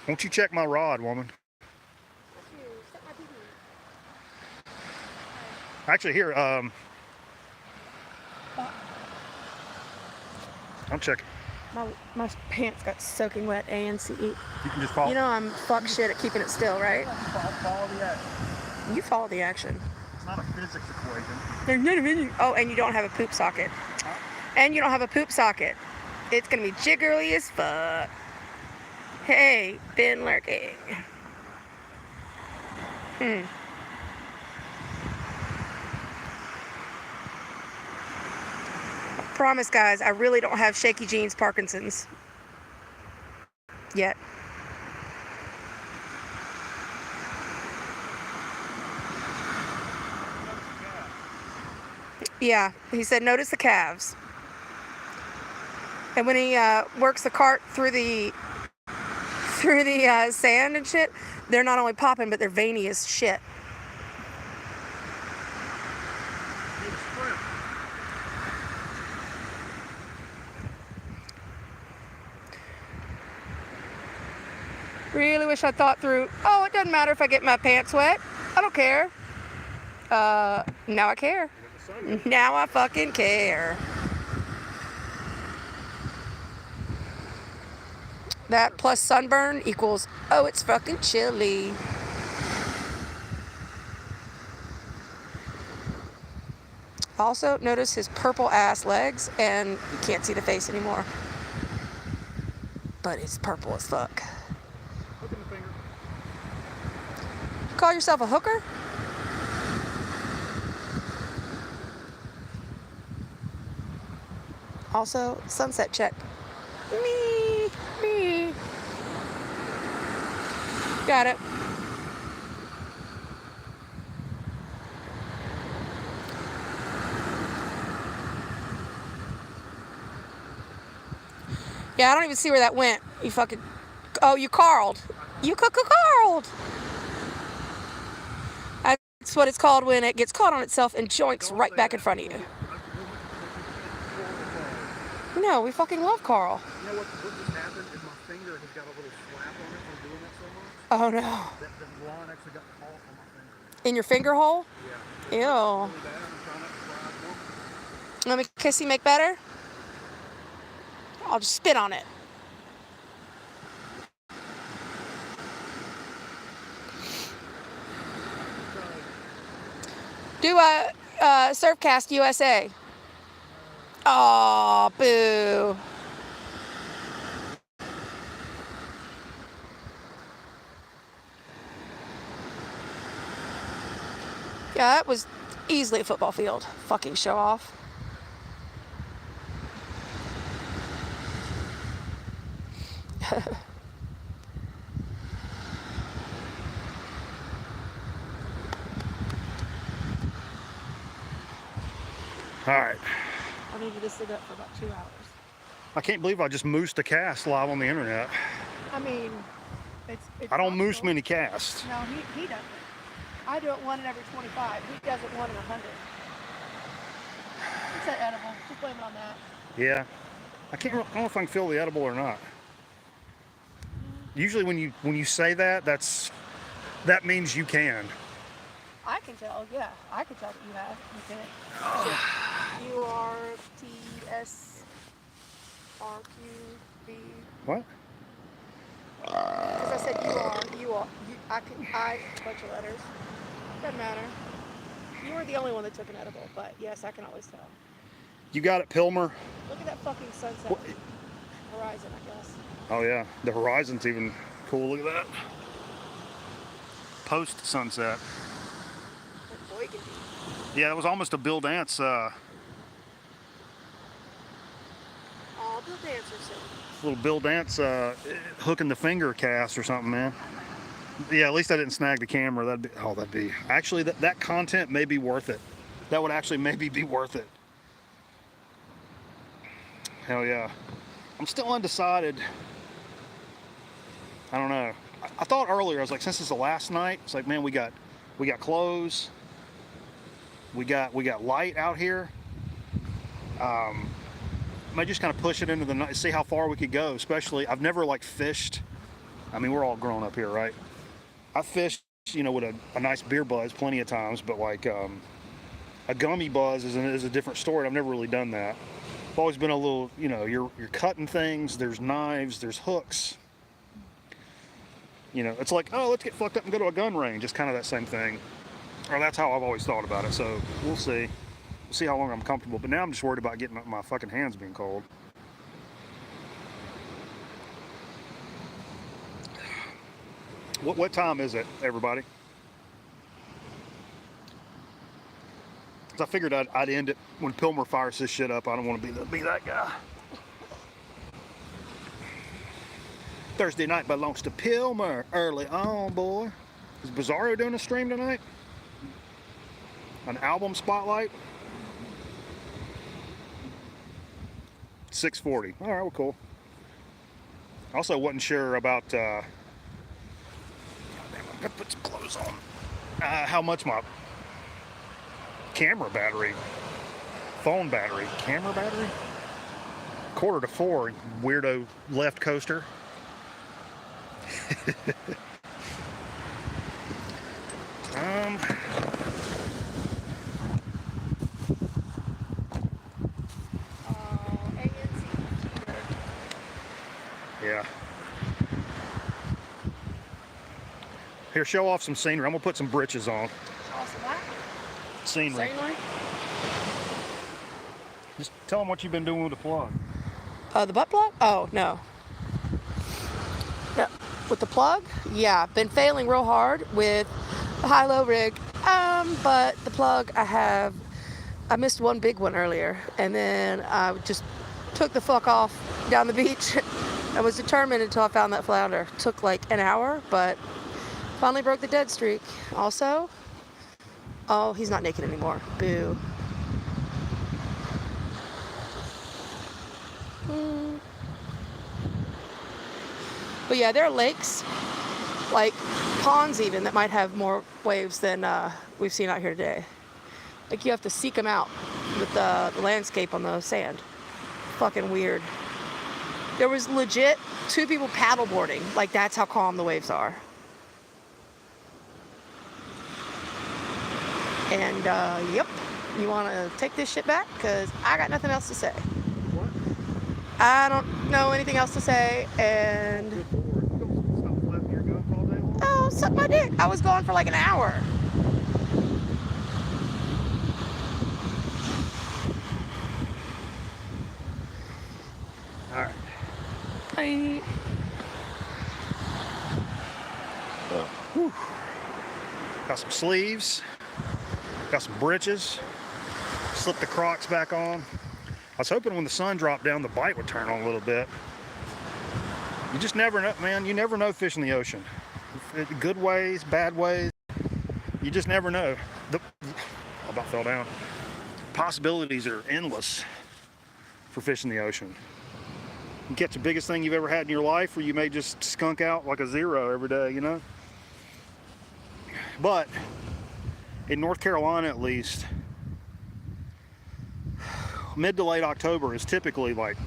Won't you check my rod, woman? Actually, here, I'm checking. My pants got soaking wet, ANCE. You can just follow. You know I'm fuck shit at keeping it still, right? Follow the action. You follow the action. It's not a physics equation. There's not a video. Oh, and you don't have a poop socket. And you don't have a poop socket. It's gonna be jiggly as fuck. Hey, been lurking. Promise, guys, I really don't have shaky jeans Parkinson's yet. Yeah, he said notice the calves. And when he works the cart through the sand and shit, they're not only popping, but they're veiny as shit. Really wish I thought through, oh, it doesn't matter if I get my pants wet. I don't care. Now I care. Now I fucking care. That plus sunburn equals, oh, it's fucking chilly. Also, notice his purple ass legs, and you can't see the face anymore. But it's purple as fuck. Hook in the finger. Call yourself a hooker? Also, sunset check. Me. Got it. Yeah, I don't even see where that went. You fucking... Oh, you carled. You carled. That's what it's called when it gets caught on itself and joints right back in front of you. No, we fucking love Carl. You know what just happened is my finger has got a little slap on it from doing that so much. Oh no. That line actually got caught on my finger. In your finger hole? Yeah. Ew. Really bad. I'm trying not to cry. Let me kiss you make better? I'll just spit on it. Do a Surfcast USA. Aw, boo. Yeah, that was easily a football field. Fucking show off. All right. I needed to sit up for about 2 hours. I can't believe I just moosed a cast live on the internet. I mean, it's I don't moose possible. many casts. No, he doesn't. I do it 1 in every 25. He does it 1 in 100. It's that edible. Just blame it on that. Yeah. I don't know if I can feel the edible or not. Usually when you say that, that means you can. I can tell, yeah. I can tell that you have. You can. URTSRQB. What? Because I said you are. A bunch of letters. Doesn't matter. You were the only one that took an edible, but yes, I can always tell. You got it, Pilmer. Look at that fucking sunset. What? Horizon, I guess. Oh yeah, the horizon's even cool. Look at that. Post sunset. Boy, can be. Yeah, it was almost a Bill Dance. All the dancers. Little Bill Dance hooking the finger cast or something, man. Yeah, at least I didn't snag the camera. That'd be actually that content may be worth it. That would actually maybe be worth it. Hell yeah. I'm still undecided. I don't know. I thought earlier, I was like, since it's the last night, it's like, man, we got clothes. We got light out here. Might just kind of push it into the night, see how far we could go. Especially, I've never like fished. I mean, we're all grown up here, right? I fished, with a nice beer buzz plenty of times, but like a gummy buzz is a different story. I've never really done that. I've always been a little, you're cutting things. There's knives. There's hooks. It's like, oh, let's get fucked up and go to a gun range. It's kind of that same thing, or that's how I've always thought about it. So we'll see. We'll see how long I'm comfortable. But now I'm just worried about getting my fucking hands being cold. What time is it, everybody? I figured I'd end it when Pilmer fires this shit up. I don't want to be that guy. Thursday night belongs to Pilmer. Early on, boy. Is Bizarro doing a stream tonight? An album spotlight? 6:40. All right, well, cool. Also, wasn't sure about. I'm gonna put some clothes on. How much my camera battery, phone battery, camera battery? 3:45, weirdo left coaster. Yeah. Here, show off some scenery. I'm gonna put some britches on. Awesome, what? Scenery. Scenery? Just tell them what you've been doing with the plug. The butt plug? Oh, no. No. With the plug? Yeah, been failing real hard with the high-low rig. But the plug I missed one big one earlier, and then I just took the fuck off down the beach. I was determined until I found that flounder. Took like an hour, but finally broke the dead streak. Also, oh, he's not naked anymore. Boo. But yeah, there are lakes, like ponds even, that might have more waves than we've seen out here today. Like you have to seek them out with the landscape on the sand. Fucking weird. There was legit 2 people paddleboarding. Like that's how calm the waves are. And yep, you want to take this shit back? Because I got nothing else to say. What? I don't know anything else to say, and... Good Lord. You don't stop flapping your guns all day long? Oh, suck my dick. I was gone for like an hour. All right. Bye. Whew. Got some sleeves. Got some britches. Slipped the Crocs back on. I was hoping when the sun dropped down, the bite would turn on a little bit. You just never know, man. You never know fishing the ocean. Good ways, bad ways. You just never know. I about fell down. Possibilities are endless for fishing the ocean. You catch the biggest thing you've ever had in your life, or you may just skunk out like a 0 every day, But in North Carolina, at least, mid to late October is typically like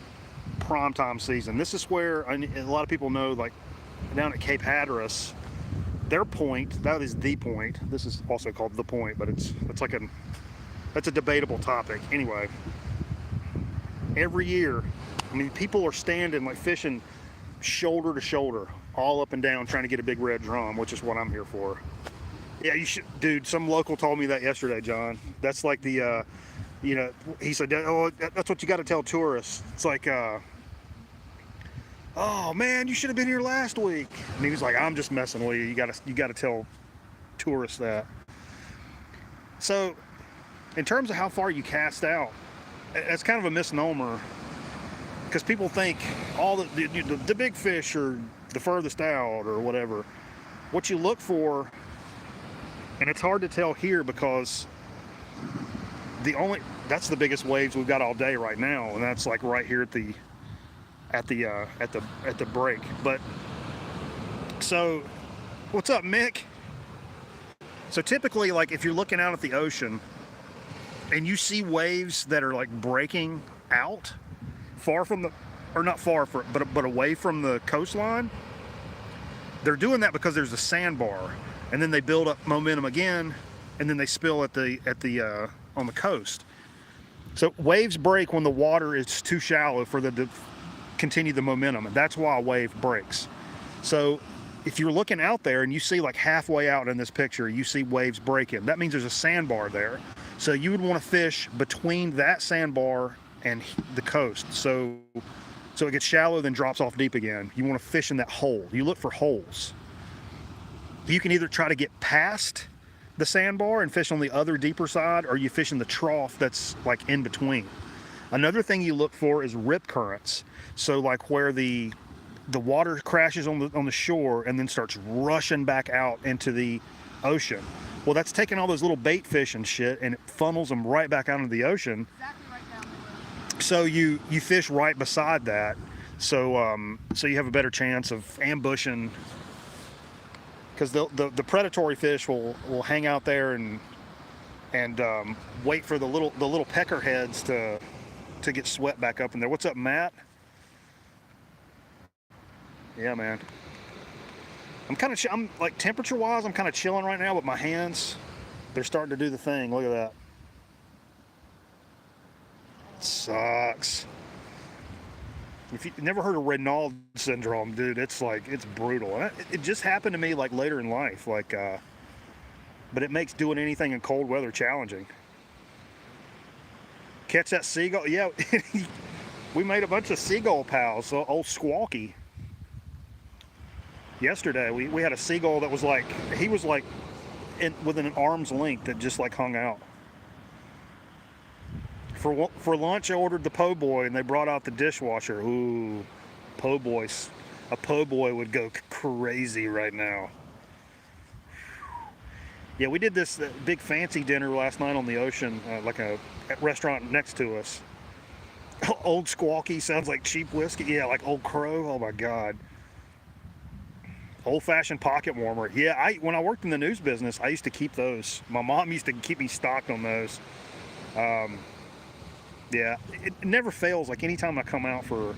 prime time season. This is where a lot of people know, like down at Cape Hatteras, their point, that is the point. This is also called the point, but it's like that's a debatable topic. Anyway, every year, I mean, people are standing like fishing shoulder to shoulder, all up and down, trying to get a big red drum, which is what I'm here for. Yeah, you should, dude. Some local told me that yesterday, John. That's like the, you know, he said, oh, that's what you got to tell tourists. It's like, oh man, you should have been here last week. And he was like, I'm just messing with you. You gotta tell tourists that. So, in terms of how far you cast out, that's kind of a misnomer, because people think all the big fish are the furthest out or whatever. What you look for, and it's hard to tell here because that's the biggest waves we've got all day right now, and that's like right here at the break. But so, what's up, Mick? So typically, like if you're looking out at the ocean and you see waves that are like breaking out far from the, or not far from, but away from the coastline, they're doing that because there's a sandbar, and then they build up momentum again, and then they spill at the on the coast. So waves break when the water is too shallow for the continue the momentum, and that's why a wave breaks. So if you're looking out there and you see like halfway out in this picture, you see waves breaking, that means there's a sandbar there. So you would want to fish between that sandbar and the coast, so it gets shallow, then drops off deep again. You want to fish in that hole. You look for holes. You can either try to get past the sandbar and fish on the other deeper side, or you fish in the trough that's like in between. Another thing you look for is rip currents. So like where the water crashes on the shore and then starts rushing back out into the ocean. Well, that's taking all those little bait fish and shit, and it funnels them right back out into the ocean. Exactly right down the road. So you fish right beside that, so you have a better chance of ambushing, because the predatory fish will hang out there and wait for the little peckerheads to get swept back up in there. What's up, Matt? Yeah, man. I'm like, temperature wise, I'm kind of chilling right now, but my hands, they're starting to do the thing. Look at that. It sucks. If you've never heard of Raynaud syndrome, dude, it's brutal. And it just happened to me like later in life, like, but it makes doing anything in cold weather challenging. Catch that seagull? Yeah, we made a bunch of seagull pals. So old Squawky. Yesterday, we had a seagull that was like, he was like within an arm's length that just like hung out. For lunch, I ordered the po' boy, and they brought out the dishwasher. Ooh, po' boys. A po' boy would go crazy right now. Yeah, we did this big fancy dinner last night on the ocean, like a restaurant next to us. Old Squawky sounds like cheap whiskey. Yeah, like Old Crow. Oh my God. Old-fashioned pocket warmer. Yeah, when I worked in the news business, I used to keep those. My mom used to keep me stocked on those. Yeah, it never fails. Like anytime I come out for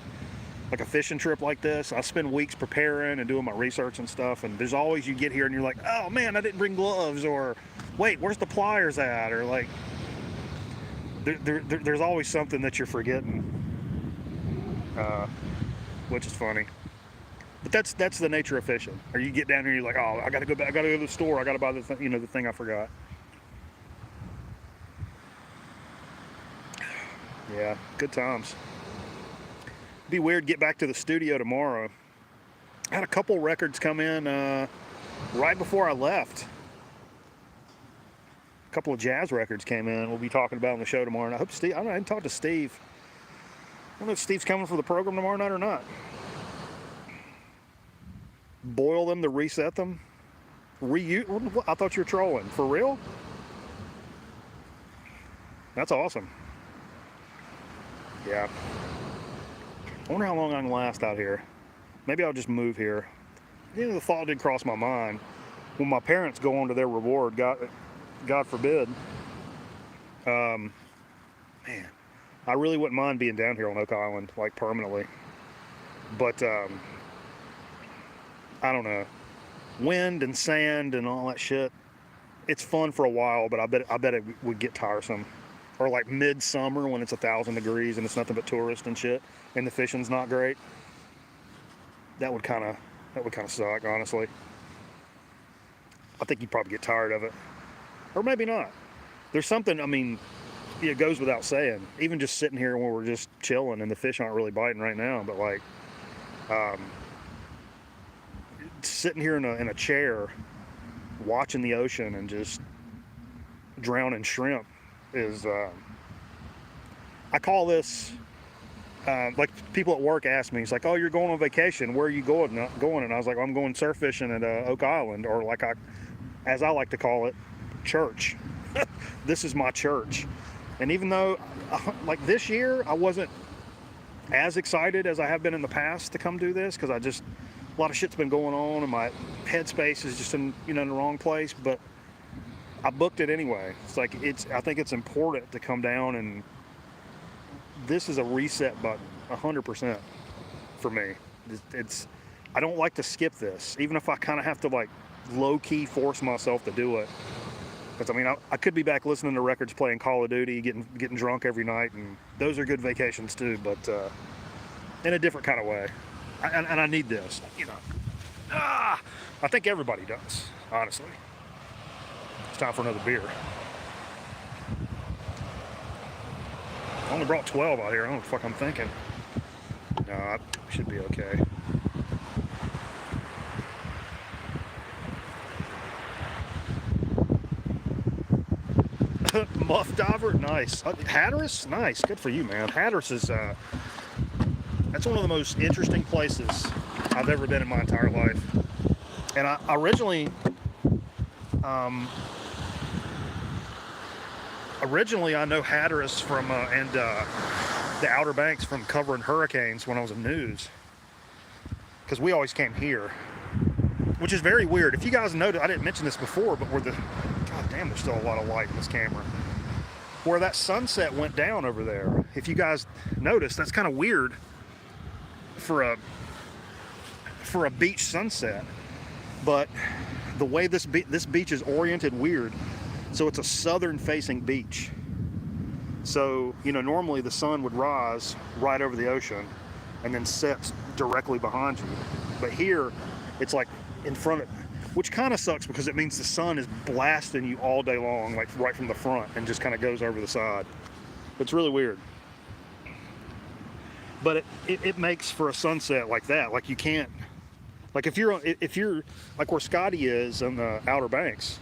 like a fishing trip like this, I spend weeks preparing and doing my research and stuff, and there's always, you get here and you're like, oh man, I didn't bring gloves, or wait, where's the pliers at, or like there's always something that you're forgetting, which is funny. But that's the nature of fishing. Or you get down here and you're like, oh, I gotta go back, I gotta go to the store, I gotta buy the thing I forgot. Yeah, good times. Be weird to get back to the studio tomorrow. I had a couple records come in right before I left. A couple of jazz records came in. We'll be talking about on the show tomorrow. And I hope Steve, I didn't talk to Steve. I don't know if Steve's coming for the program tomorrow night or not. Boil them to reset them. I thought you were trolling. For real? That's awesome. Yeah. I wonder how long I can last out here. Maybe I'll just move here. You know, the thought did cross my mind. When my parents go on to their reward, God forbid. Man, I really wouldn't mind being down here on Oak Island, like permanently. But I don't know. Wind and sand and all that shit. It's fun for a while, but I bet it would get tiresome. Or like midsummer when it's 1,000 degrees and it's nothing but tourists and shit, and the fishing's not great. That would kind of suck, honestly. I think you'd probably get tired of it, or maybe not. There's something. I mean, it goes without saying. Even just sitting here when we're just chilling and the fish aren't really biting right now, but like sitting here in a chair, watching the ocean and just drowning shrimp is. I call this. Like people at work ask me, it's like, "Oh, you're going on vacation. Where are you going?" And I was like, "I'm going surf fishing at Oak Island, or like as I like to call it, church. This is my church." And even though, like this year, I wasn't as excited as I have been in the past to come do this because a lot of shit's been going on, and my headspace is just in the wrong place. But I booked it anyway. It's like I think it's important to come down and. This is a reset button, 100% for me. I don't like to skip this, even if I kind of have to like low-key force myself to do it. Because I mean, I could be back listening to records, playing Call of Duty, getting drunk every night, and those are good vacations too, but in a different kind of way. And I need this, I think everybody does, honestly. It's time for another beer. I only brought 12 out here. I don't know what the fuck I'm thinking. No, I should be okay. Muff Diver, nice. Hatteras, nice. Good for you, man. Hatteras is, that's one of the most interesting places I've ever been in my entire life. And I originally I know Hatteras from and the Outer Banks from covering hurricanes when I was in news, because we always came here, which is very weird. If you guys noticed, I didn't mention this before, but god damn, there's still a lot of light in this camera. Where that sunset went down over there, if you guys noticed, that's kind of weird for a beach sunset. But the way this beach is oriented, weird. So it's a southern facing beach. So, normally the sun would rise right over the ocean and then set directly behind you. But here, it's like in front of, which kind of sucks because it means the sun is blasting you all day long, like right from the front, and just kind of goes over the side. It's really weird. But it makes for a sunset like that. Like you can't, like if you're like where Scotty is on the Outer Banks,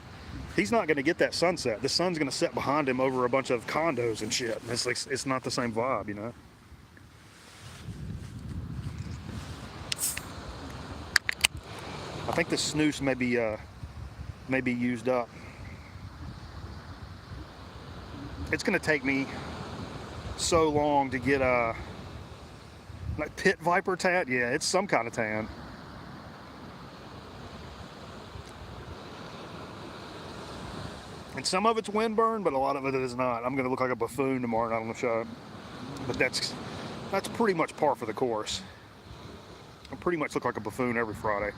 he's not going to get that sunset. The sun's going to set behind him over a bunch of condos and shit. And it's not the same vibe, I think the snooze may be used up. It's going to take me so long to get a like pit viper tat. Yeah, it's some kind of tan. And some of it's windburn, but a lot of it is not. I'm going to look like a buffoon tomorrow night on the show. But that's pretty much par for the course. I pretty much look like a buffoon every Friday.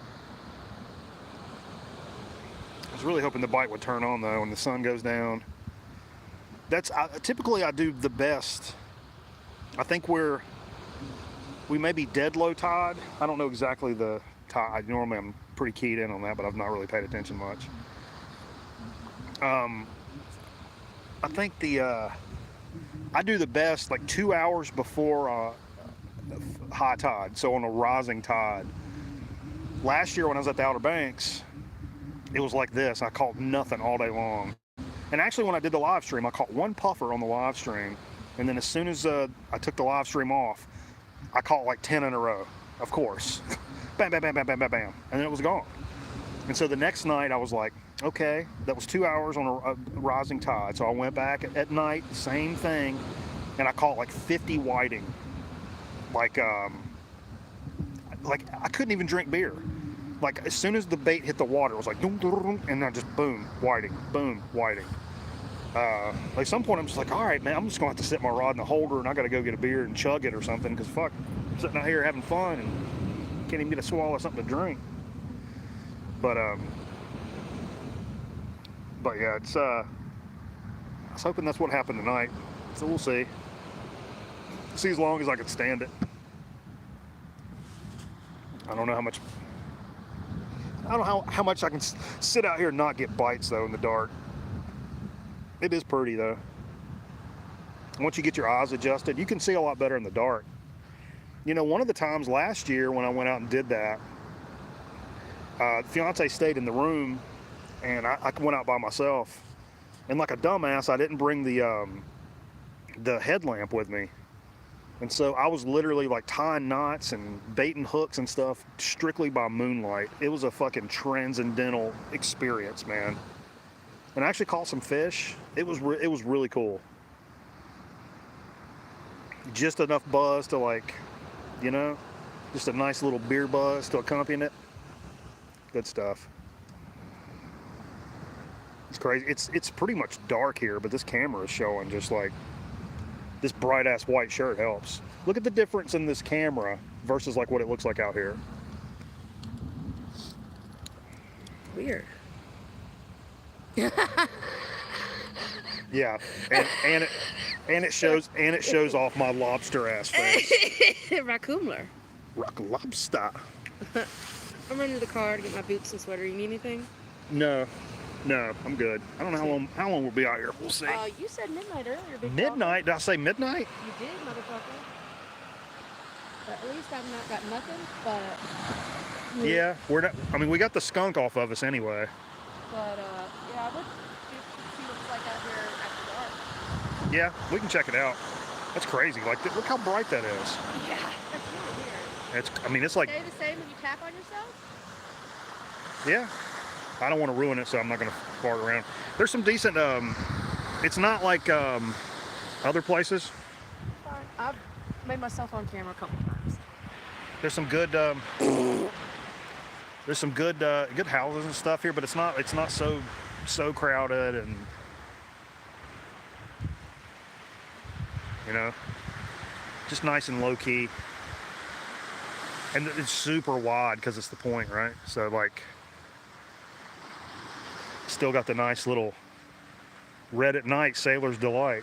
I was really hoping the bite would turn on though when the sun goes down. Typically I do the best. I think we may be dead low tide. I don't know exactly the tide. Normally I'm pretty keyed in on that, but I've not really paid attention much. I think I do the best like 2 hours before high tide, so on a rising tide. Last year when I was at the Outer Banks, it was like this. I caught nothing all day long. And actually when I did the live stream, I caught one puffer on the live stream, and then as soon as I took the live stream off, I caught like 10 in a row, of course. Bam, bam, bam, bam, bam, bam, bam, and then it was gone. And so the next night I was like, okay, that was 2 hours on a rising tide. So I went back at night, same thing, and I caught like 50 whiting. Like I couldn't even drink beer. Like as soon as the bait hit the water, it was like, doom, doom, doom, and then just boom, whiting, boom, whiting. Like some point I'm just like, all right, man, I'm just gonna have to sit my rod in the holder, and I gotta go get a beer and chug it or something, because fuck, I'm sitting out here having fun and can't even get a swallow of something to drink. But yeah, it's I was hoping that's what happened tonight, so we'll see. See as long as I can stand it. I don't know how much. I don't know how much I can sit out here and not get bites though in the dark. It is pretty though. Once you get your eyes adjusted, you can see a lot better in the dark. You know, one of the times last year when I went out and did that, the fiance stayed in the room, and I went out by myself. And like a dumbass, I didn't bring the headlamp with me. And so I was literally like tying knots and baiting hooks and stuff strictly by moonlight. It was a fucking transcendental experience, man. And I actually caught some fish. It was really cool. Just enough buzz to, like, you know, just a nice little beer buzz to accompany it. Good stuff. It's crazy. It's pretty much dark here, but this camera is showing just like this bright ass white shirt helps. Look at the difference in this camera versus like what it looks like out here. Weird. Yeah, and it shows off my lobster ass face. Raccoonler. Rock lobster. I'm running to the car to get my boots and sweater. You need anything? No, I'm good. I don't know how long we'll be out here. We'll see. You said midnight earlier, big Midnight? Did I say midnight? You did, motherfucker. But at least I've not got nothing, but... Yeah, we're not. I mean, we got the skunk off of us anyway. But, yeah, I would see what it's like out here after dark. Yeah, we can check it out. That's crazy. Like, look how bright that is. Yeah, that's really weird. I mean, it's like... Stay the same when you tap on yourself? Yeah. I don't want to ruin it, so I'm not going to fart around. There's some decent... it's not like other places. Fine. I've made myself on camera a couple times. There's some good... there's some good good houses and stuff here, but it's not so crowded, and you know, just nice and low key. And it's super wide because it's the point, right? So like, still got the nice little red at night sailor's delight.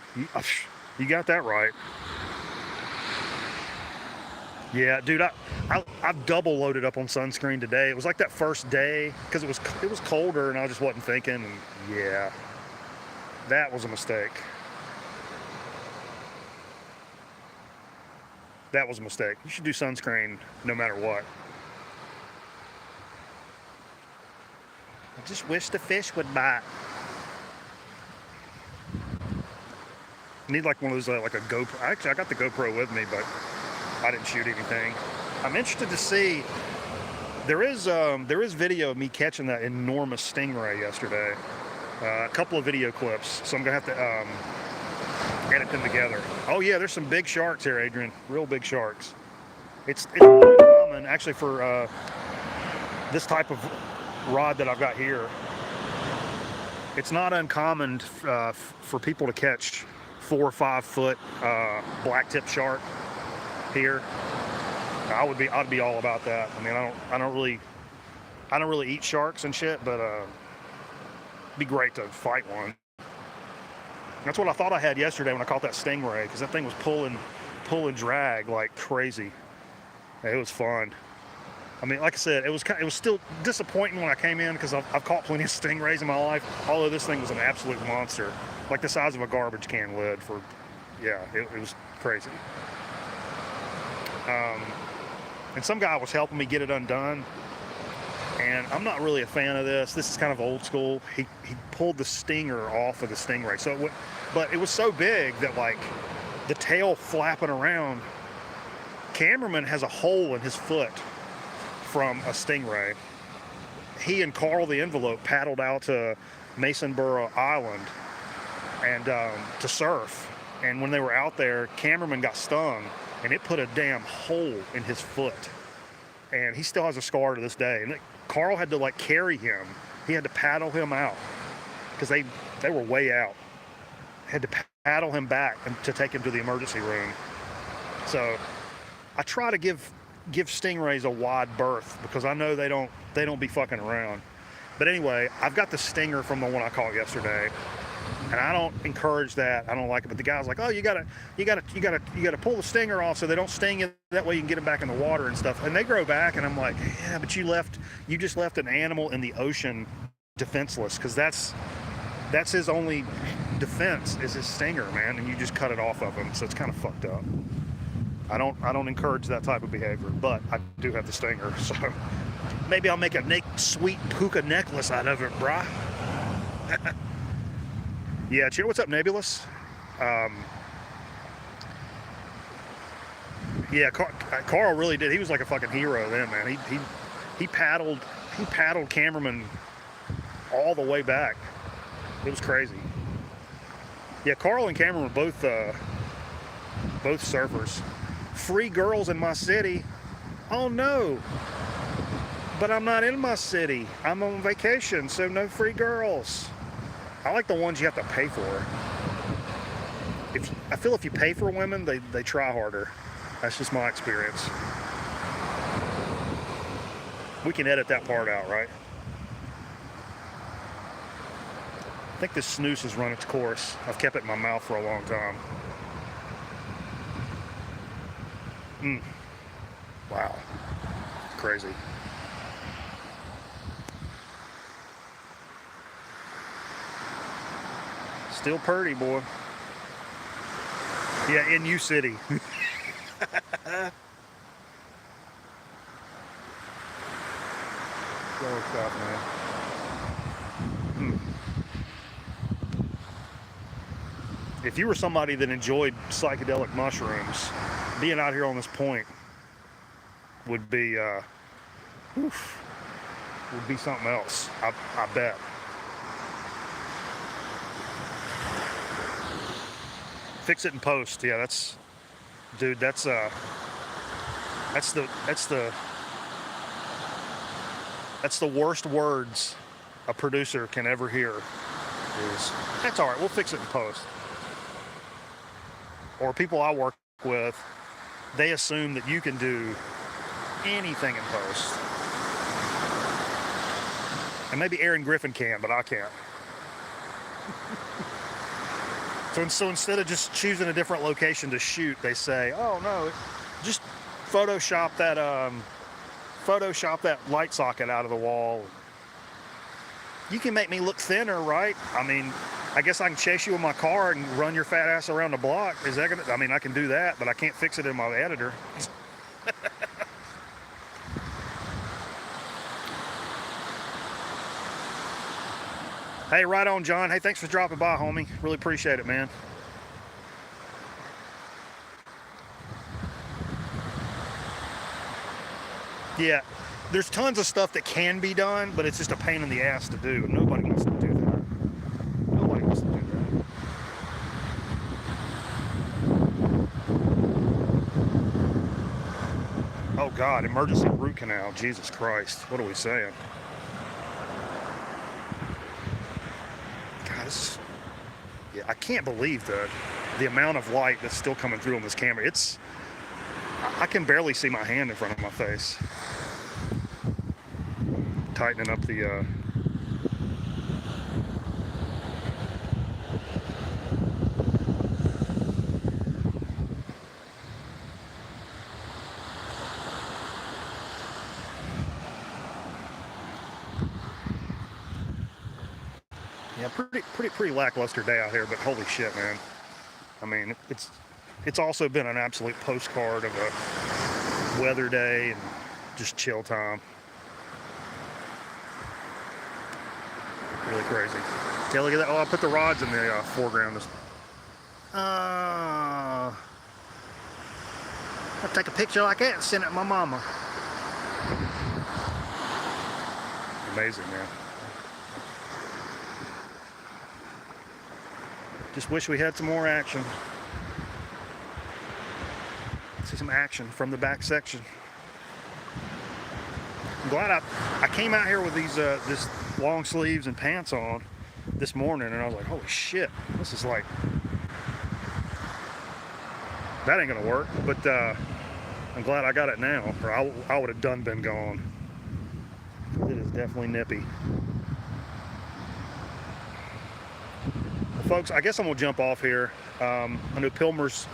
You got that right. Yeah, dude, I've double loaded up on sunscreen today. It was like that first day because it was colder and I just wasn't thinking. And yeah, that was a mistake. That was a mistake. You should do sunscreen no matter what. I just wish the fish would bite. I need like one of those like a GoPro. Actually, I got the GoPro with me, but I didn't shoot anything. I'm interested to see. There is video of me catching that enormous stingray yesterday. A couple of video clips, so I'm gonna have to edit them together. Oh yeah, there's some big sharks here, Adrian. Real big sharks. It's common actually for this type of rod that I've got here. It's not uncommon for people to catch 4 or 5 foot black tip shark here. I'd be all about that. I mean, I don't really eat sharks and shit, but it'd be great to fight one. That's what I thought I had yesterday when I caught that stingray, because that thing was pull and drag like crazy. It was fun. I mean, like I said, it was still disappointing when I came in, because I've caught plenty of stingrays in my life, although this thing was an absolute monster, like the size of a garbage can lid. It was crazy. And some guy was helping me get it undone, and I'm not really a fan of this. This is kind of old school. He pulled the stinger off of the stingray, but it was so big that like the tail flapping around. Cameraman has a hole in his foot from a stingray. He and Carl the Envelope paddled out to Masonboro Island and to surf. And when they were out there, cameraman got stung, and it put a damn hole in his foot. And he still has a scar to this day. And Carl had to like carry him. He had to paddle him out because they were way out. had to paddle him back to take him to the emergency room. So I try to give stingrays a wide berth because I know they don't be fucking around. But anyway, I've got the stinger from the one I caught yesterday, and I don't encourage that. I don't like it. But the guy's like, "Oh, you gotta pull the stinger off so they don't sting you. That way you can get them back in the water and stuff." And they grow back, and I'm like, "Yeah, but you just left an animal in the ocean defenseless, because that's his only defense is his stinger, man, and you just cut it off of him. So it's kind of fucked up." I don't encourage that type of behavior, but I do have the stinger, so maybe I'll make a sweet puka necklace out of it, brah. Yeah, cheer. What's up, Nebulous? Yeah, Carl really did. He was like a fucking hero then, man. He paddled cameraman all the way back. It was crazy. Yeah, Carl and Cameron were both surfers. Free girls in my city. Oh no. But I'm not in my city. I'm on vacation, so no free girls. I like the ones you have to pay for. I feel if you pay for women, they try harder. That's just my experience. We can edit that part out, right? I think this snooze has run its course. I've kept it in my mouth for a long time. Wow. Crazy. Still purdy, boy. Yeah, in U City. Slow stuff, man. If you were somebody that enjoyed psychedelic mushrooms, being out here on this point would be something else. I bet. Fix it in post. Yeah, that's the worst words a producer can ever hear. Is that's all right. We'll fix it in post. Or people I work with, they assume that you can do anything in post. And maybe Aaron Griffin can, but I can't. So instead of just choosing a different location to shoot, they say, "Oh no, just Photoshop that light socket out of the wall. You can make me look thinner, right? I mean, I guess I can chase you in my car and run your fat ass around the block. Is that gonna? I mean, I can do that, but I can't fix it in my editor." Hey, right on, John. Hey, thanks for dropping by, homie. Really appreciate it, man. Yeah, there's tons of stuff that can be done, but it's just a pain in the ass to do. And nobody wants to do that. Nobody wants to do that. Oh, God, emergency root canal. Jesus Christ. What are we saying? Yeah, I can't believe the amount of light that's still coming through on this camera. I can barely see my hand in front of my face. Tightening up the yeah, pretty lackluster day out here, but holy shit, man. I mean, it's also been an absolute postcard of a weather day and just chill time. Really crazy. Yeah, look at that. Oh, I put the rods in the foreground. I'll take a picture like that and send it to my mama. Amazing, man. Just wish we had some more action. See some action from the back section. I'm glad I came out here with these this long sleeves and pants on this morning, and I was like, holy shit, this is like That ain't gonna work, but I'm glad I got it now, or I would have been gone. It is definitely nippy. Well, folks, I guess I'm gonna jump off here. I know Pilmer's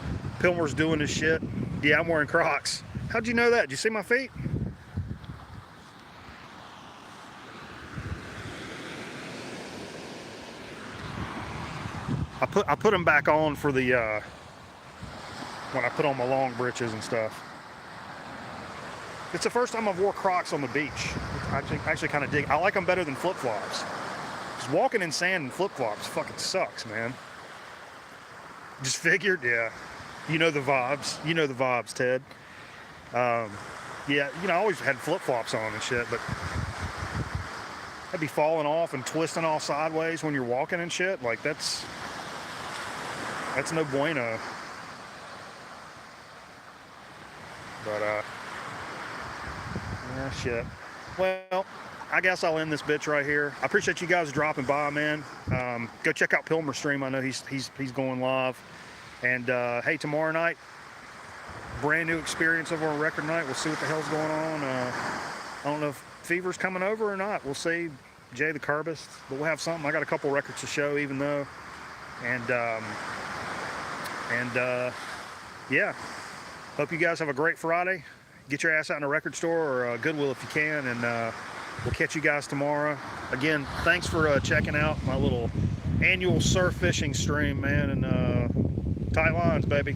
doing his shit. Yeah, I'm wearing Crocs. How'd you know that? Did you see my feet? I put them back on for the when I put on my long breeches and stuff. It's the first time I've wore Crocs on the beach. I actually kind of dig. I like them better than flip-flops. Because walking in sand in flip-flops fucking sucks, man. Just figured, yeah. You know the vibes. You know the vibes, Ted. Yeah, you know, I always had flip-flops on and shit, but I'd be falling off and twisting all sideways when you're walking and shit. Like, that's no bueno. But, yeah, shit. Well, I guess I'll end this bitch right here. I appreciate you guys dropping by, man. Go check out Pilmer's stream. I know he's going live. And hey, tomorrow night, brand new experience over on Record Night. We'll see what the hell's going on. I don't know if Fever's coming over or not. We'll see. Jay the Curbist, but we'll have something. I got a couple records to show, even though. And yeah. Hope you guys have a great Friday. Get your ass out in a record store or Goodwill if you can, and we'll catch you guys tomorrow. Again, thanks for checking out my little annual surf fishing stream, man, and tight lines, baby.